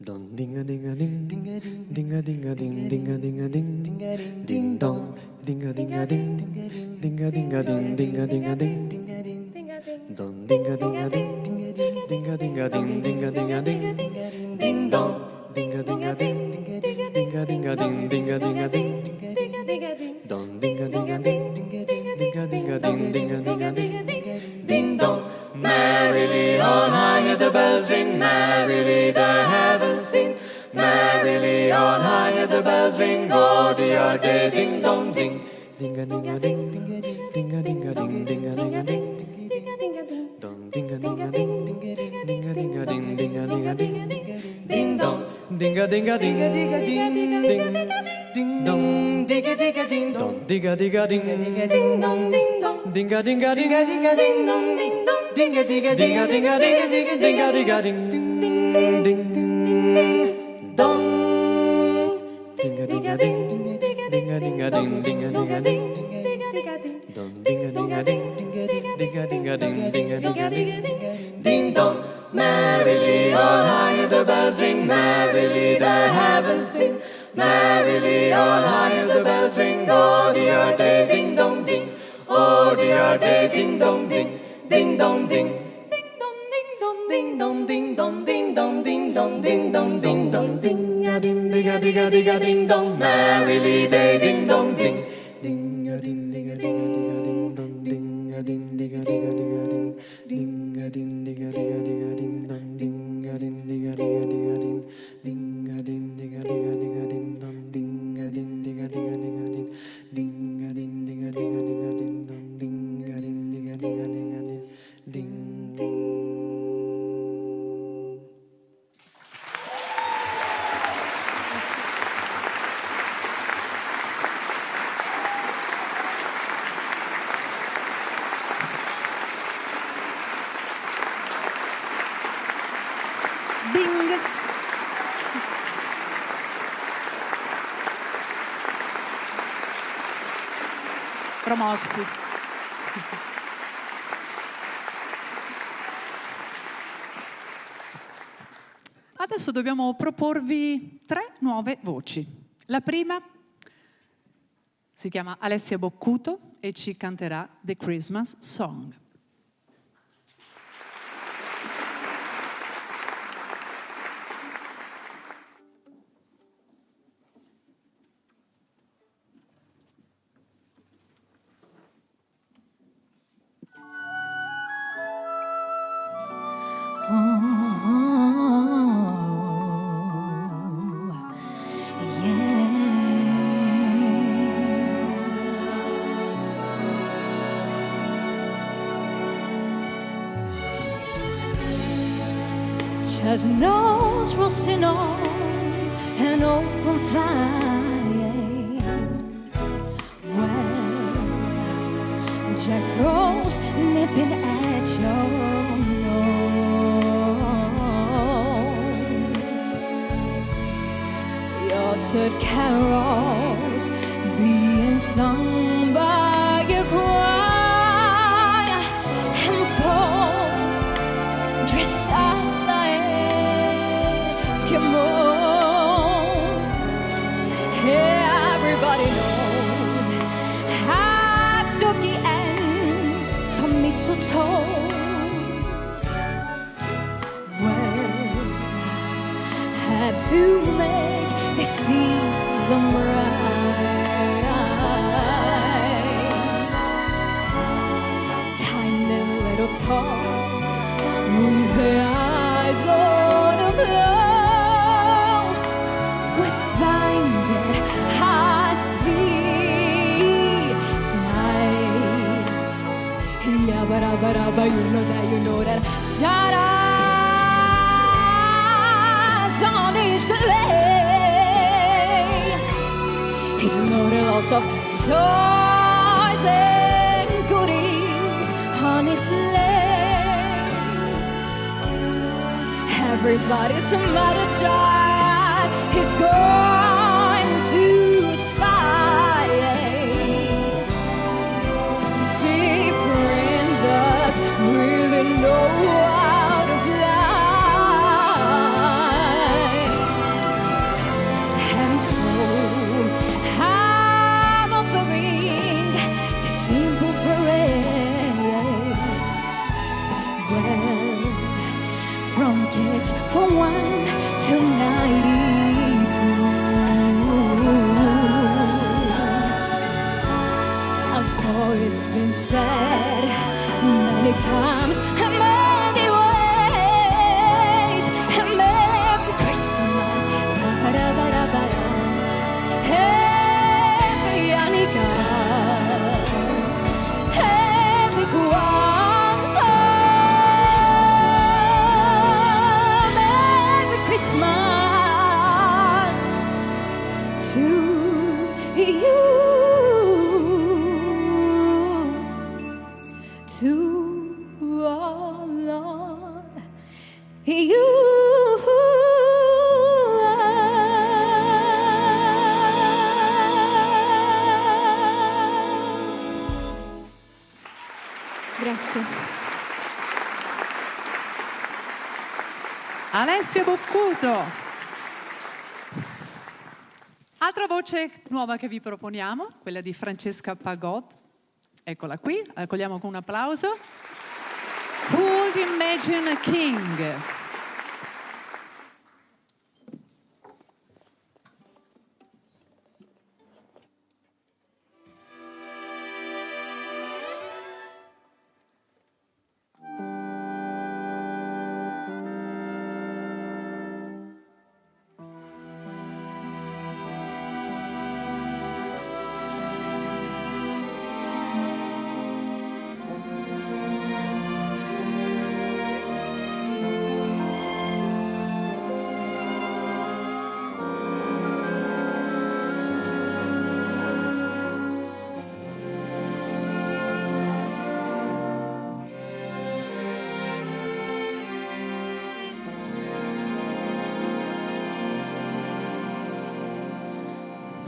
Don dinga dinga ding, dinga dinga ding, dinga dinga ding, ding dong, dinga dinga ding, dinga dinga ding, dinga dinga ding, don dinga dinga ding, dinga dinga ding, dinga dinga ding, ding dong, dinga dinga ding, dinga dinga ding, dinga dinga ding, don dinga dinga ding, dinga dinga ding, dinga dinga ding, ding dong. Merrily on high the bells ring, merrily the heavens sing, merrily on high the bells ring, gaudy are they, ding dong ding, Ding a ding a ding ding a ding ding a ding a ding ding a ding a ding dong ding a ding a ding ding a ding a ding a ding ding a ding a ding ding dong ding a ding a ding a ding a ding ding ding dong ding a ding a ding dong ding a ding a ding a ding a ding dong ding dong ding a ding a ding a ding a ding dong ding dong ding a ding a ding a ding a ding a ding a ding a ding a ding ding ding dong ding a ding a ding ding a ding a ding ding a ding a ding dong ding a ding a ding ding a ding a ding ding a ding a ding ding dong. Merrily on high the bells ring, merrily the heavens sing, merrily on high the bells ring. Oh dear day, ding dong ding, oh dear day, ding dong ding, ding dong ding, ding dong ding dong ding dong ding dong ding dong ding dong ding dong ding dong ding a ding ding a ding a ding a ding dong. Merrily they ding dong ding, ding a ding ding a ding a ding a ding dong ding a ding ding a ding a ding a ding ding a ding ding a ding a ding a ding dong ding a ding ding a ding a ding a ding ding a ding ding a ding a ding a ding dong ding a ding ding a ding a ding a ding ding a ding ding a ding a ding a ding dong ding a ding ding a ding a ding a ding ding ding. Ding! Promossi. Adesso dobbiamo proporvi 3 nuove voci. La prima si chiama Alessia Boccuto e ci canterà The Christmas Song. Chestnuts roasting on an open flame. Well, Jethro's nipping at your nose. Your third carols being sung by your choir, and folk dress up Eskimos. Everybody knows hot turkey and some mistletoe. Well, had to make the season bright. Tiny little tots with their eyes on the glow. But you know that Sarah's on his sleigh. He's loaded lots of toys and goodies on his sleigh. Everybody's somebody's child. He's going to spy to see really know how to fly. And so I'm offering the simple parade. Well, from kids from 1 to 92. Although it's been said many times and many ways, and Merry Christmas, ba-da-ba-da-ba-da. Hey, Yannicka. One time, Merry Christmas to you, to our Lord, you. Grazie. Alessia Boccuto. Altra voce nuova che vi proponiamo, quella di Francesca Pagot. Eccola qui, accogliamo con un applauso. Who'd Imagine a King?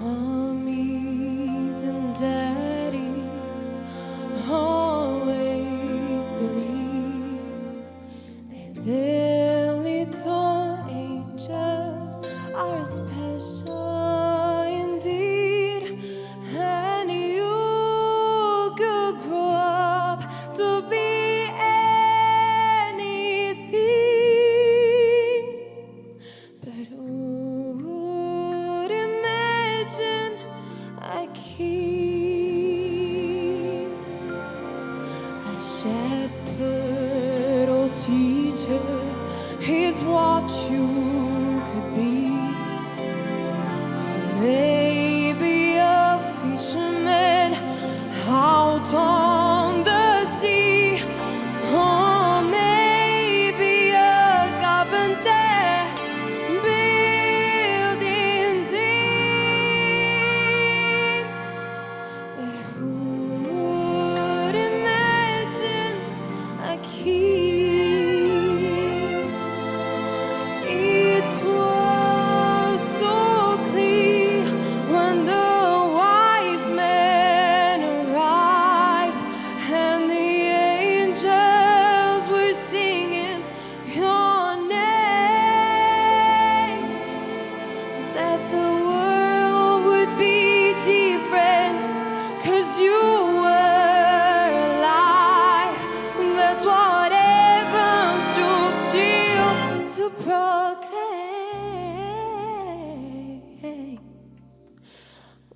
Mommies and daddies always believe that their little angels are special indeed, and you could grow up to be anything, but who would imagine a king, a shepherd or teacher is what you could be, or maybe a fisherman out on the sea, or maybe a carpenter building things. But who would imagine a king? It was so clear when the wise men arrived and the angels were singing your name, that the world would be different 'cause you were alive. That's what heaven stood still to proclaim.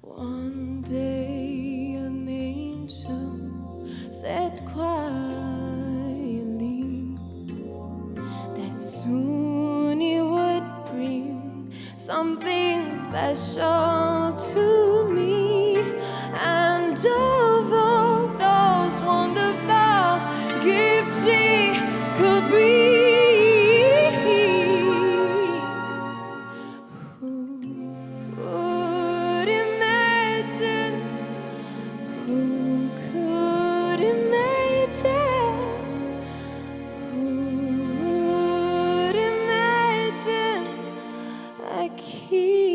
One day an angel said quietly that soon he would bring something special to me, and of all those wonderful gifts she could bring, who would imagine? Who could imagine? Who would imagine a king?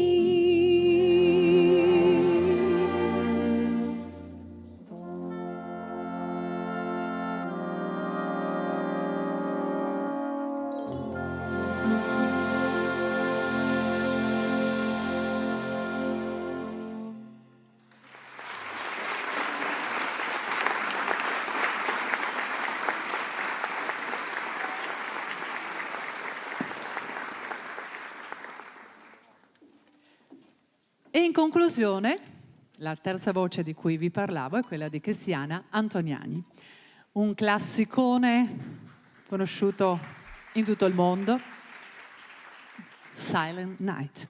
E in conclusione, la terza voce di cui vi parlavo è quella di Cristiana Antoniani, un classicone conosciuto in tutto il mondo, Silent Night.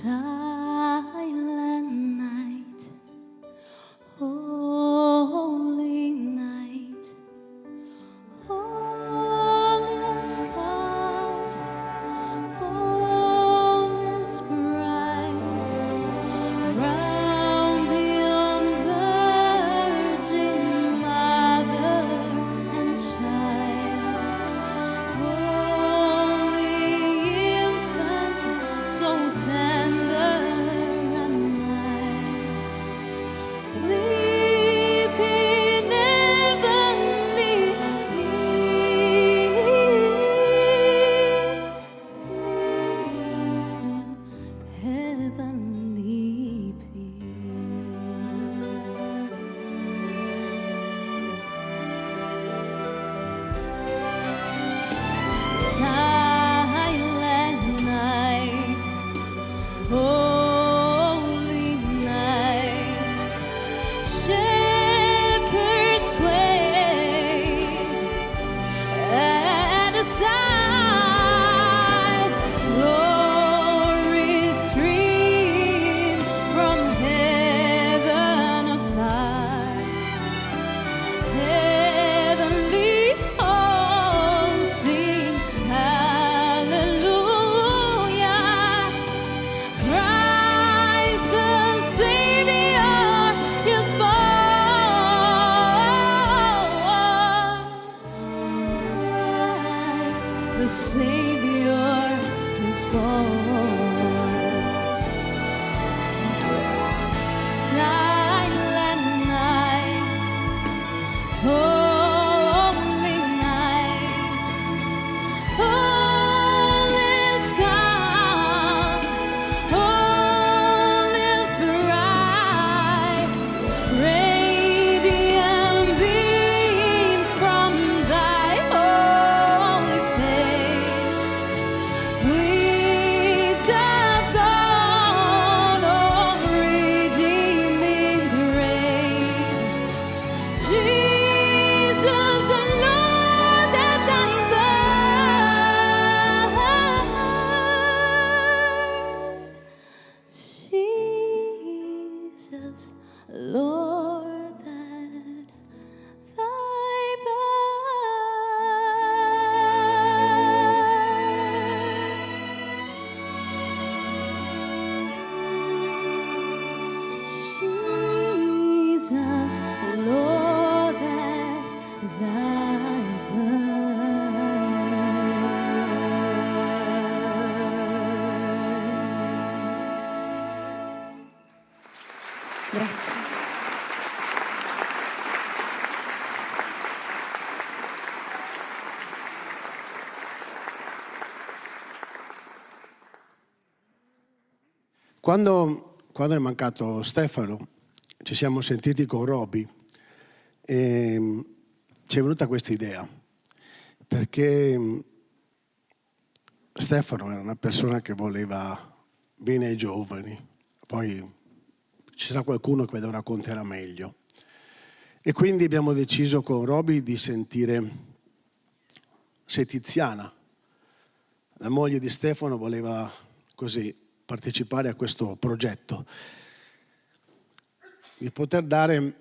Silent night, holy night, all is calm, all is bright, round the Virgin Mother and Child, holy infant, so tender and mild, sleep in heavenly peace, sleep in heavenly peace. Silent night, holy night, shepherds quake at a sign, glory stream from heaven afar, heavenly hosts sing hallelujah. Christ the Savior is born. Christ the Savior is born. Silent night, holy night, all is calm, all is bright, radiant beams from thy holy face, with the dawn of redeeming grace. Jesus, the Lord that thy birth. Jesus, Lord that thy birth. Jesus, Lord that thy birth. Grazie. Quando è mancato Stefano, ci siamo sentiti con Roby e ci è venuta questa idea, perché Stefano era una persona che voleva bene ai giovani, poi ci sarà qualcuno che ve lo racconterà meglio. E quindi abbiamo deciso con Roby di sentire se Tiziana, la moglie di Stefano, voleva così partecipare a questo progetto, di poter dare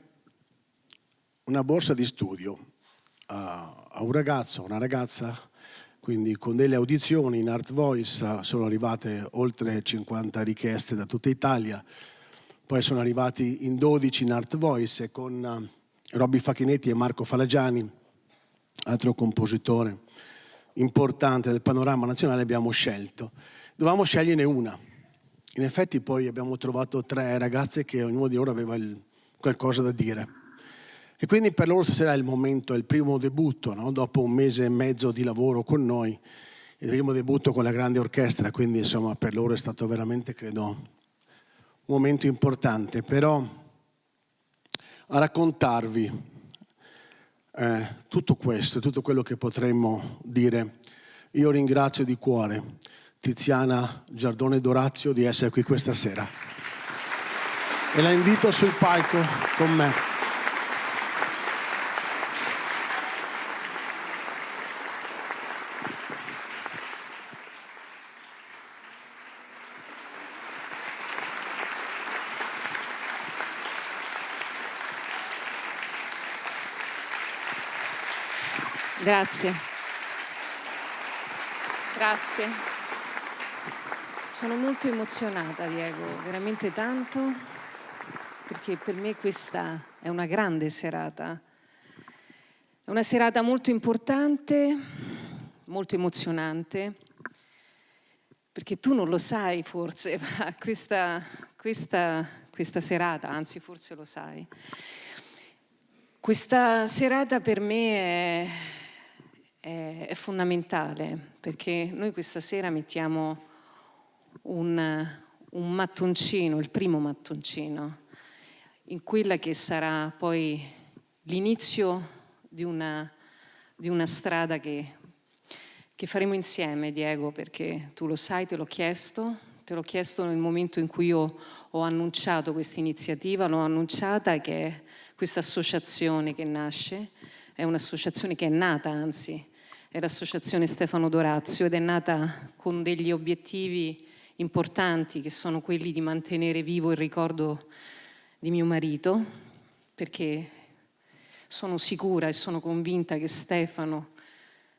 una borsa di studio a un ragazzo, una ragazza, quindi con delle audizioni in Art Voice. Sono arrivate oltre 50 richieste da tutta Italia, poi sono arrivati in 12 in Art Voice e con Robby Facchinetti e Marco Falagiani, altro compositore importante del panorama nazionale, abbiamo scelto. Dovevamo sceglierne una. In effetti poi abbiamo trovato 3 ragazze che ognuno di loro aveva qualcosa da dire. E quindi per loro stasera è il momento, è il primo debutto, no? Dopo un mese e mezzo di lavoro con noi, il primo debutto con la grande orchestra, quindi insomma per loro è stato veramente, credo, un momento importante. Però a raccontarvi tutto questo, tutto quello che potremmo dire, io ringrazio di cuore Tiziana Giardone Dorazio di essere qui questa sera e la invito sul palco con me. Grazie. Grazie. Sono molto emozionata, Diego, veramente tanto, perché per me questa è una grande serata. È una serata molto importante, molto emozionante, perché tu non lo sai forse, ma questa serata, anzi forse lo sai, questa serata per me è fondamentale, perché noi questa sera mettiamo un mattoncino, il primo mattoncino, in quella che sarà poi l'inizio di una strada che faremo insieme, Diego, perché tu lo sai, te l'ho chiesto nel momento in cui io ho annunciato questa iniziativa, l'ho annunciata, che è questa associazione che nasce, è un'associazione che è nata, anzi, è l'associazione Stefano Dorazio, ed è nata con degli obiettivi importanti, che sono quelli di mantenere vivo il ricordo di mio marito, perché sono sicura e sono convinta che Stefano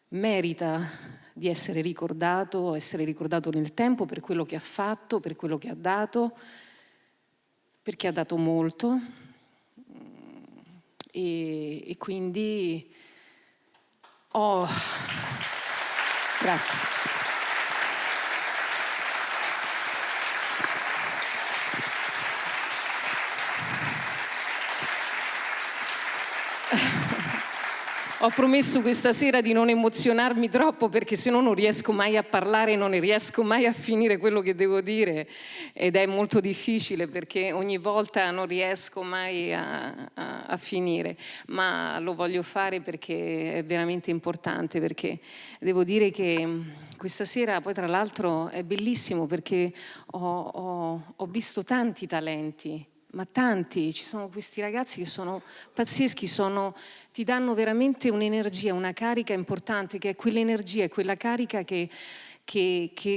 merita di essere ricordato nel tempo per quello che ha fatto, per quello che ha dato, perché ha dato molto, e quindi grazie. Ho promesso questa sera di non emozionarmi troppo, perché se no non riesco mai a parlare, non riesco mai a finire quello che devo dire, ed è molto difficile perché ogni volta non riesco mai a finire, ma lo voglio fare perché è veramente importante, perché devo dire che questa sera poi tra l'altro è bellissimo, perché ho visto tanti talenti, ma tanti, ci sono questi ragazzi che sono pazzeschi, ti danno veramente un'energia, una carica importante, che è quell'energia, quella carica che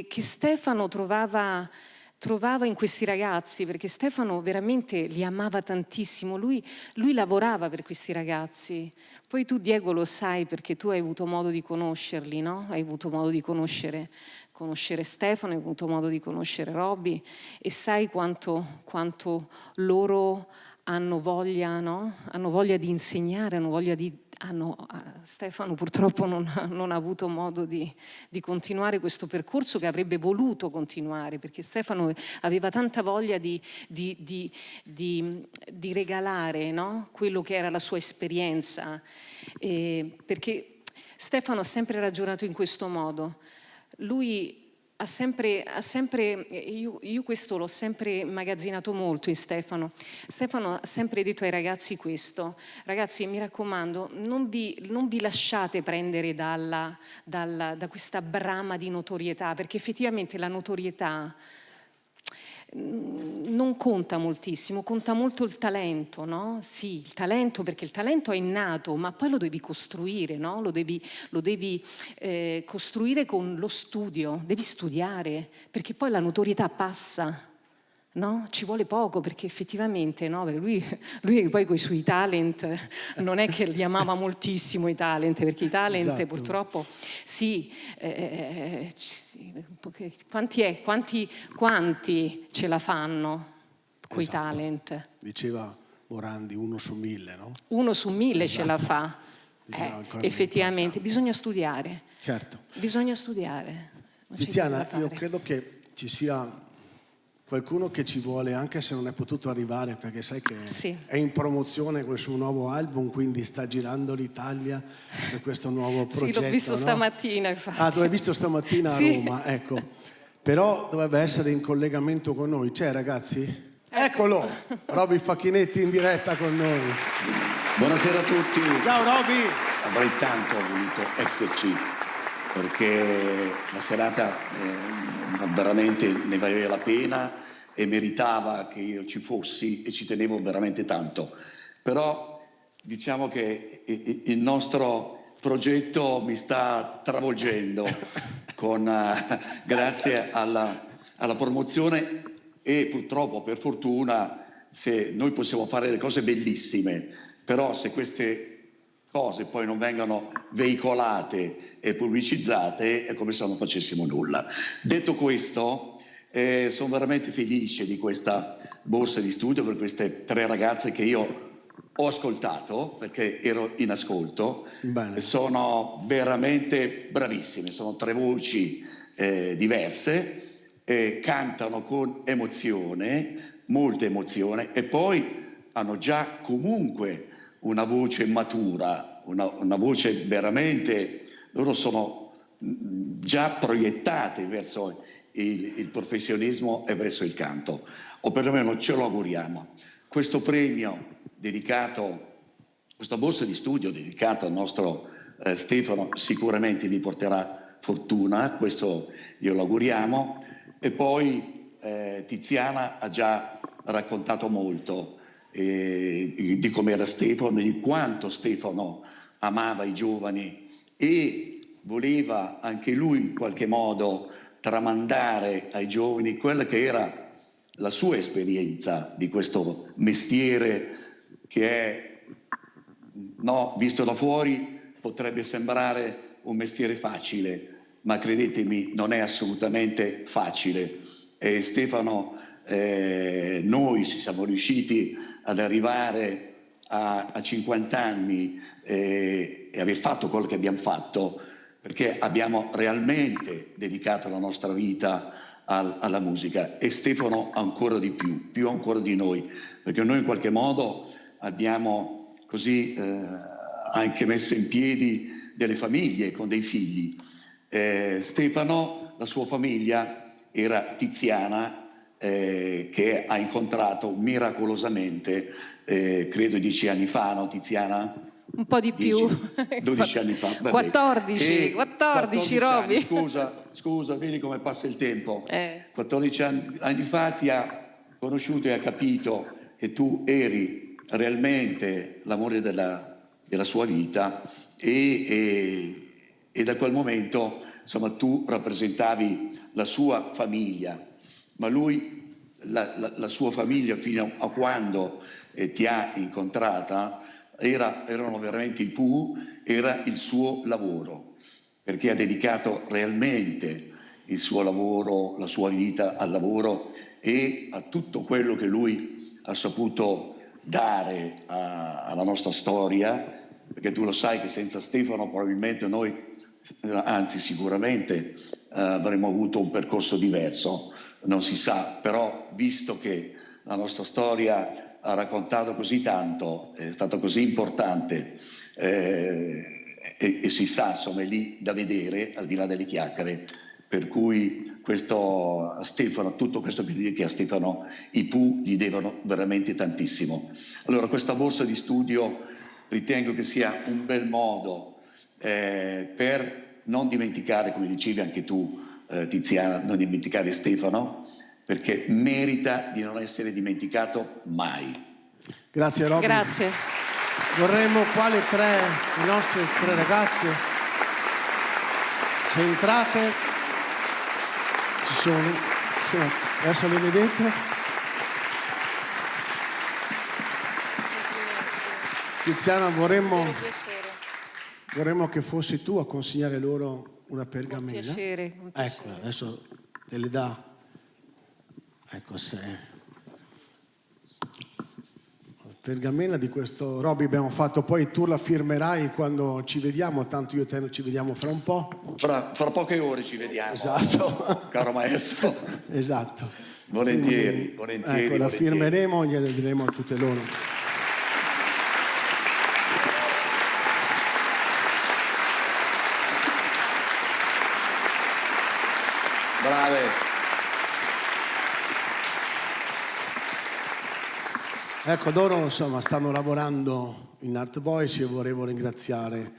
Stefano trovava in questi ragazzi, perché Stefano veramente li amava tantissimo, lui lavorava per questi ragazzi. Poi tu, Diego, lo sai perché tu hai avuto modo di conoscerli, no? Hai avuto modo di conoscere Stefano, hai avuto modo di conoscere Robby, e sai quanto loro hanno voglia, no? Hanno voglia di insegnare, Stefano purtroppo non ha avuto modo di continuare questo percorso che avrebbe voluto continuare, perché Stefano aveva tanta voglia di regalare, no? Quello che era la sua esperienza, perché Stefano ha sempre ragionato in questo modo. Lui ha sempre io questo l'ho sempre immagazzinato molto in Stefano. Stefano ha sempre detto ai ragazzi questo: ragazzi, mi raccomando, non vi lasciate prendere da questa brama di notorietà, perché effettivamente la notorietà non conta moltissimo, conta molto il talento, no? Sì, il talento, perché il talento è innato, ma poi lo devi costruire, no? Lo devi costruire con lo studio, devi studiare, perché poi la notorietà passa, no? Ci vuole poco, perché effettivamente, no? Lui poi con i suoi talent non è che li amava moltissimo i talent, perché i talent, esatto, purtroppo sì, quanti ce la fanno coi, esatto, talent? Diceva Morandi, 1 su 1000, no? 1 su 1000, esatto, ce la fa. Effettivamente bisogna studiare. Certo. Bisogna studiare. Tiziana, io credo che ci sia qualcuno che ci vuole, anche se non è potuto arrivare, perché sai che sì, è in promozione quel suo nuovo album, quindi sta girando l'Italia per questo nuovo progetto. Sì, l'ho visto, no? Stamattina, infatti. Ah, tu l'hai visto stamattina a sì, Roma, ecco. Però dovrebbe essere in collegamento con noi. C'è, ragazzi? Eccolo! Robby Facchinetti in diretta con noi. Buonasera a tutti. Ciao Robby! Avrei tanto voluto esserci, perché la serata veramente ne valeva la pena e meritava che io ci fossi, e ci tenevo veramente tanto. Però diciamo che il nostro progetto mi sta travolgendo grazie alla promozione, e purtroppo, per fortuna, se noi possiamo fare le cose bellissime, però se queste cose poi non vengano veicolate e pubblicizzate, è come se non facessimo nulla. Detto questo, sono veramente felice di questa borsa di studio per queste 3 ragazze che io ho ascoltato, perché ero in ascolto. Bene. Sono veramente bravissime, sono 3 voci diverse, cantano con emozione, molta emozione, e poi hanno già comunque una voce matura, una voce veramente, loro sono già proiettate verso il professionismo e verso il canto, o perlomeno ce lo auguriamo. Questo premio dedicato, questa borsa di studio dedicata al nostro Stefano sicuramente gli porterà fortuna, questo glielo auguriamo. E poi Tiziana ha già raccontato molto di com'era Stefano, di quanto Stefano amava i giovani e voleva anche lui in qualche modo tramandare ai giovani quella che era la sua esperienza di questo mestiere che è, no, visto da fuori potrebbe sembrare un mestiere facile, ma credetemi non è assolutamente facile. Stefano, noi siamo riusciti ad arrivare a 50 anni e aver fatto quello che abbiamo fatto perché abbiamo realmente dedicato la nostra vita alla musica, e Stefano ancora di più ancora di noi, perché noi in qualche modo abbiamo così anche messo in piedi delle famiglie con dei figli. Stefano, la sua famiglia era Tiziana, che ha incontrato miracolosamente, credo 10 anni fa, no Tiziana? Un po' di più. 12 anni fa. Vabbè. 14 Roby. Scusa, vedi come passa il tempo. 14 anni fa ti ha conosciuto e ha capito che tu eri realmente l'amore della sua vita e da quel momento insomma tu rappresentavi la sua famiglia, ma lui la sua famiglia fino a quando ti ha incontrata erano veramente i Pooh, era il suo lavoro, perché ha dedicato realmente il suo lavoro, la sua vita al lavoro e a tutto quello che lui ha saputo dare alla nostra storia, perché tu lo sai che senza Stefano probabilmente noi, anzi sicuramente avremmo avuto un percorso diverso, non si sa, però visto che la nostra storia ha raccontato così tanto, è stato così importante e si sa, insomma, è lì da vedere al di là delle chiacchiere, per cui questo a Stefano, tutto questo che a Stefano i Pooh gli devono veramente tantissimo. Allora questa borsa di studio ritengo che sia un bel modo per non dimenticare, come dicevi anche tu Tiziana, non dimenticare Stefano, perché merita di non essere dimenticato mai. Grazie Robby. Grazie. Vorremmo qua le nostre 3 ragazze centrate, ci sono, adesso le vedete? Tiziana, vorremmo che fossi tu a consegnare loro una pergamena. Con piacere. Ecco, adesso te le dà. Ecco, pergamena di questo Robby abbiamo fatto, poi tu la firmerai quando ci vediamo, tanto io e te ci vediamo fra un po'. Fra poche ore ci vediamo. Esatto. Caro maestro. Esatto. Volentieri. Ecco, la firmeremo e gliele diremo a tutte loro. Brave. Ecco, loro insomma stanno lavorando in Art Voice. Io volevo ringraziare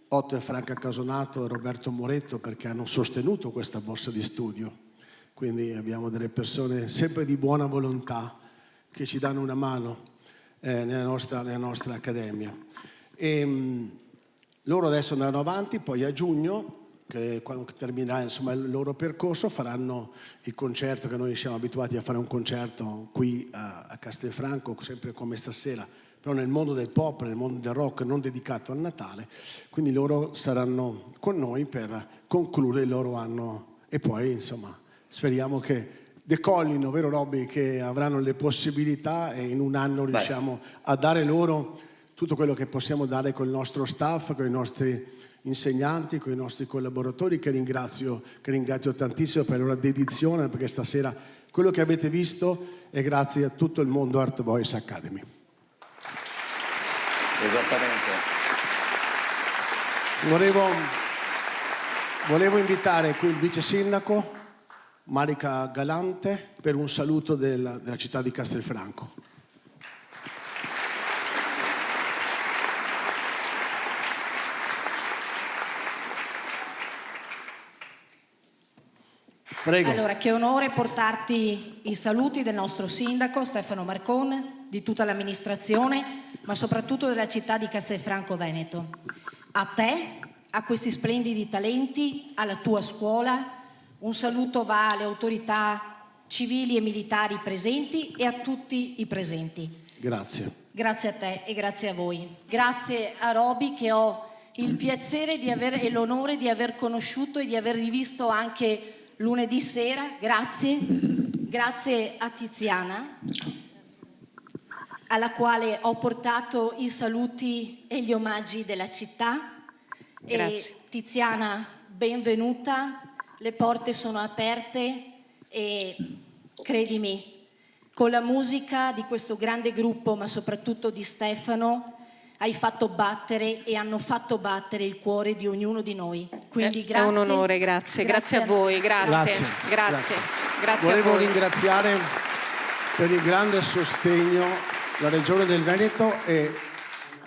Otto e Franca Casonato e Roberto Moretto perché hanno sostenuto questa borsa di studio. Quindi abbiamo delle persone sempre di buona volontà che ci danno una mano nella nostra accademia. Loro adesso andranno avanti, poi a giugno, che quando terminerà insomma il loro percorso, faranno il concerto che noi siamo abituati a fare, un concerto qui a Castelfranco, sempre come stasera, però nel mondo del pop, nel mondo del rock non dedicato al Natale, quindi loro saranno con noi per concludere il loro anno e poi insomma speriamo che decollino, vero Robby, che avranno le possibilità e in un anno riusciamo a dare loro tutto quello che possiamo dare con il nostro staff, con i nostri insegnanti, con i nostri collaboratori, che ringrazio tantissimo per la loro dedizione, perché stasera quello che avete visto è grazie a tutto il mondo Art Voice Academy. Esattamente. Volevo invitare qui il vice sindaco Marica Galante per un saluto della città di Castelfranco. Prego. Allora, che onore portarti i saluti del nostro sindaco Stefano Marcon, di tutta l'amministrazione, ma soprattutto della città di Castelfranco Veneto. A te, a questi splendidi talenti, alla tua scuola, un saluto va alle autorità civili e militari presenti e a tutti i presenti. Grazie. Grazie a te e grazie a voi. Grazie a Roby, che ho il piacere e l'onore di aver conosciuto e di aver rivisto anche lunedì sera. Grazie a Tiziana, alla quale ho portato i saluti e gli omaggi della città. Grazie. E Tiziana, benvenuta, le porte sono aperte e credimi, con la musica di questo grande gruppo, ma soprattutto di Stefano, hai fatto battere e hanno fatto battere il cuore di ognuno di noi. Quindi grazie. È un onore, grazie a voi, grazie. Volevo ringraziare per il grande sostegno la Regione del Veneto e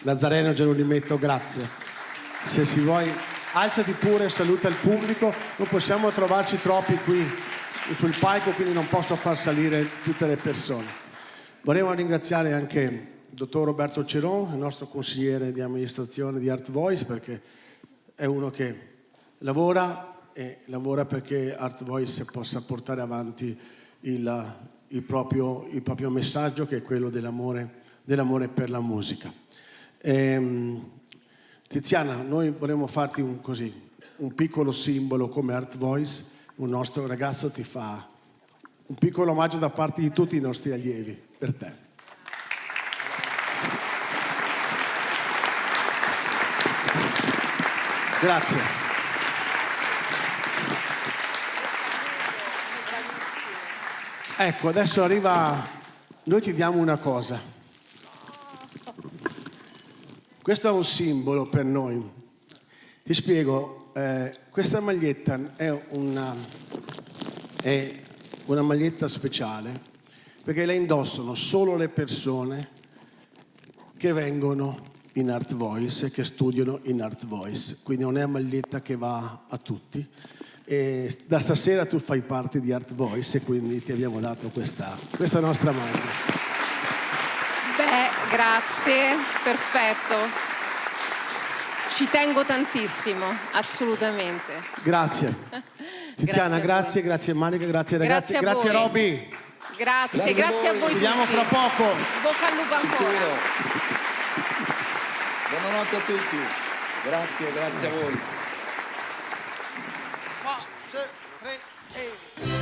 Nazareno Gerolimetto, grazie. Se si vuoi, alzati pure, saluta il pubblico. Non possiamo trovarci troppi qui sul palco, quindi non posso far salire tutte le persone. Volevo ringraziare anche il dottor Roberto Ceron, il nostro consigliere di amministrazione di Art Voice, perché è uno che lavora perché Art Voice possa portare avanti il proprio messaggio, che è quello dell'amore per la musica. Tiziana, noi vorremmo farti un piccolo simbolo come Art Voice. Un nostro ragazzo ti fa un piccolo omaggio da parte di tutti i nostri allievi per te. Grazie. Ecco, adesso noi ti diamo una cosa. Questo è un simbolo per noi. Ti spiego, questa maglietta è una maglietta speciale perché la indossano solo le persone che vengono in Art Voice e che studiano in Art Voice, quindi non è una maglietta che va a tutti. E da stasera tu fai parte di Art Voice e quindi ti abbiamo dato questa nostra maglia. Grazie, perfetto. Ci tengo tantissimo, assolutamente. Grazie. Tiziana, grazie Manica, grazie ragazzi, grazie Robby. Grazie a voi. Ci vediamo fra poco. Bocca al lupo ancora. Buonanotte a tutti. Grazie a voi. 1, 2, 3 e...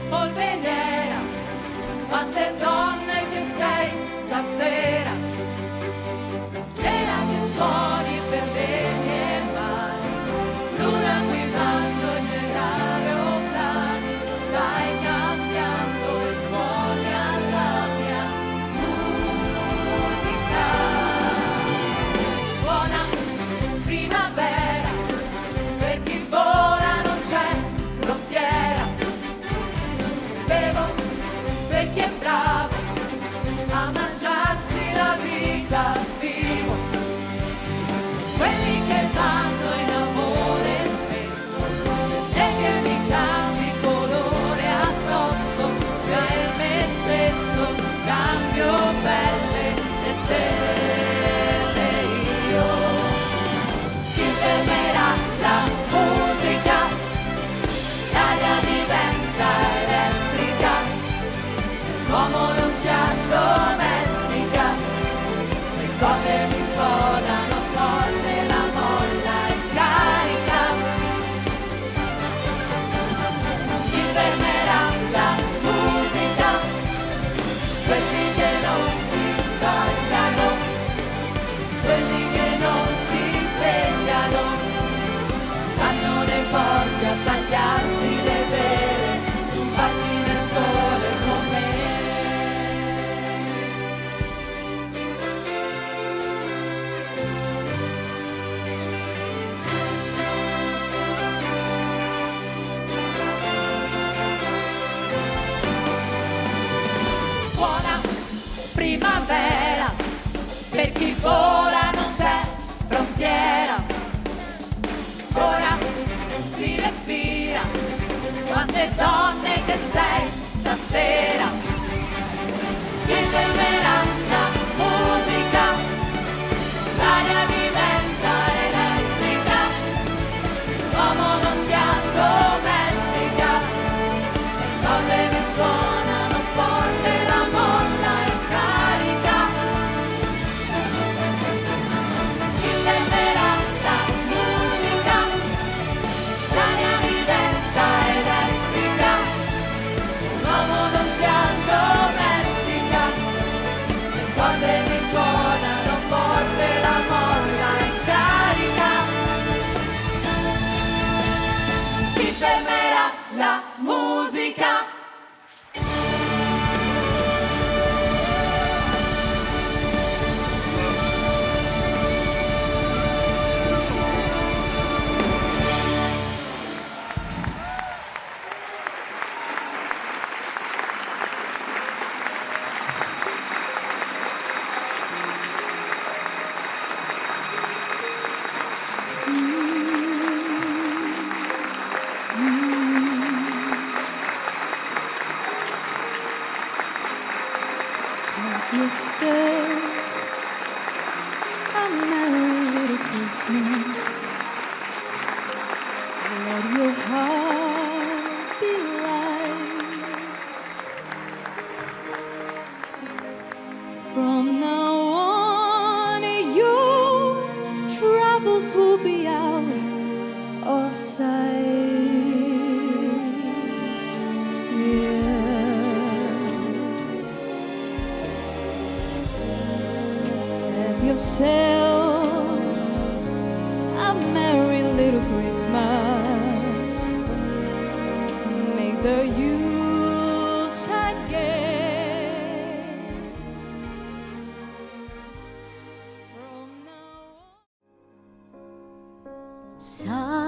Polveriera le donne che sei stasera. Chi fermerà la musica? L'aria diventa elettrica, l'uomo non si addomestica, le donne che suonano forte la molla in carica. Chi fermerà la musica? L'aria diventa elettrica, l'uomo non si addomestica, le corde mi suonano forte la molla in carica. Chi fermerà la musica? Yourself a merry little Christmas. Let your heart be light. From now on, your troubles will be out of sight. Yourself a merry little Christmas. Make the Yuletide gay. From now on.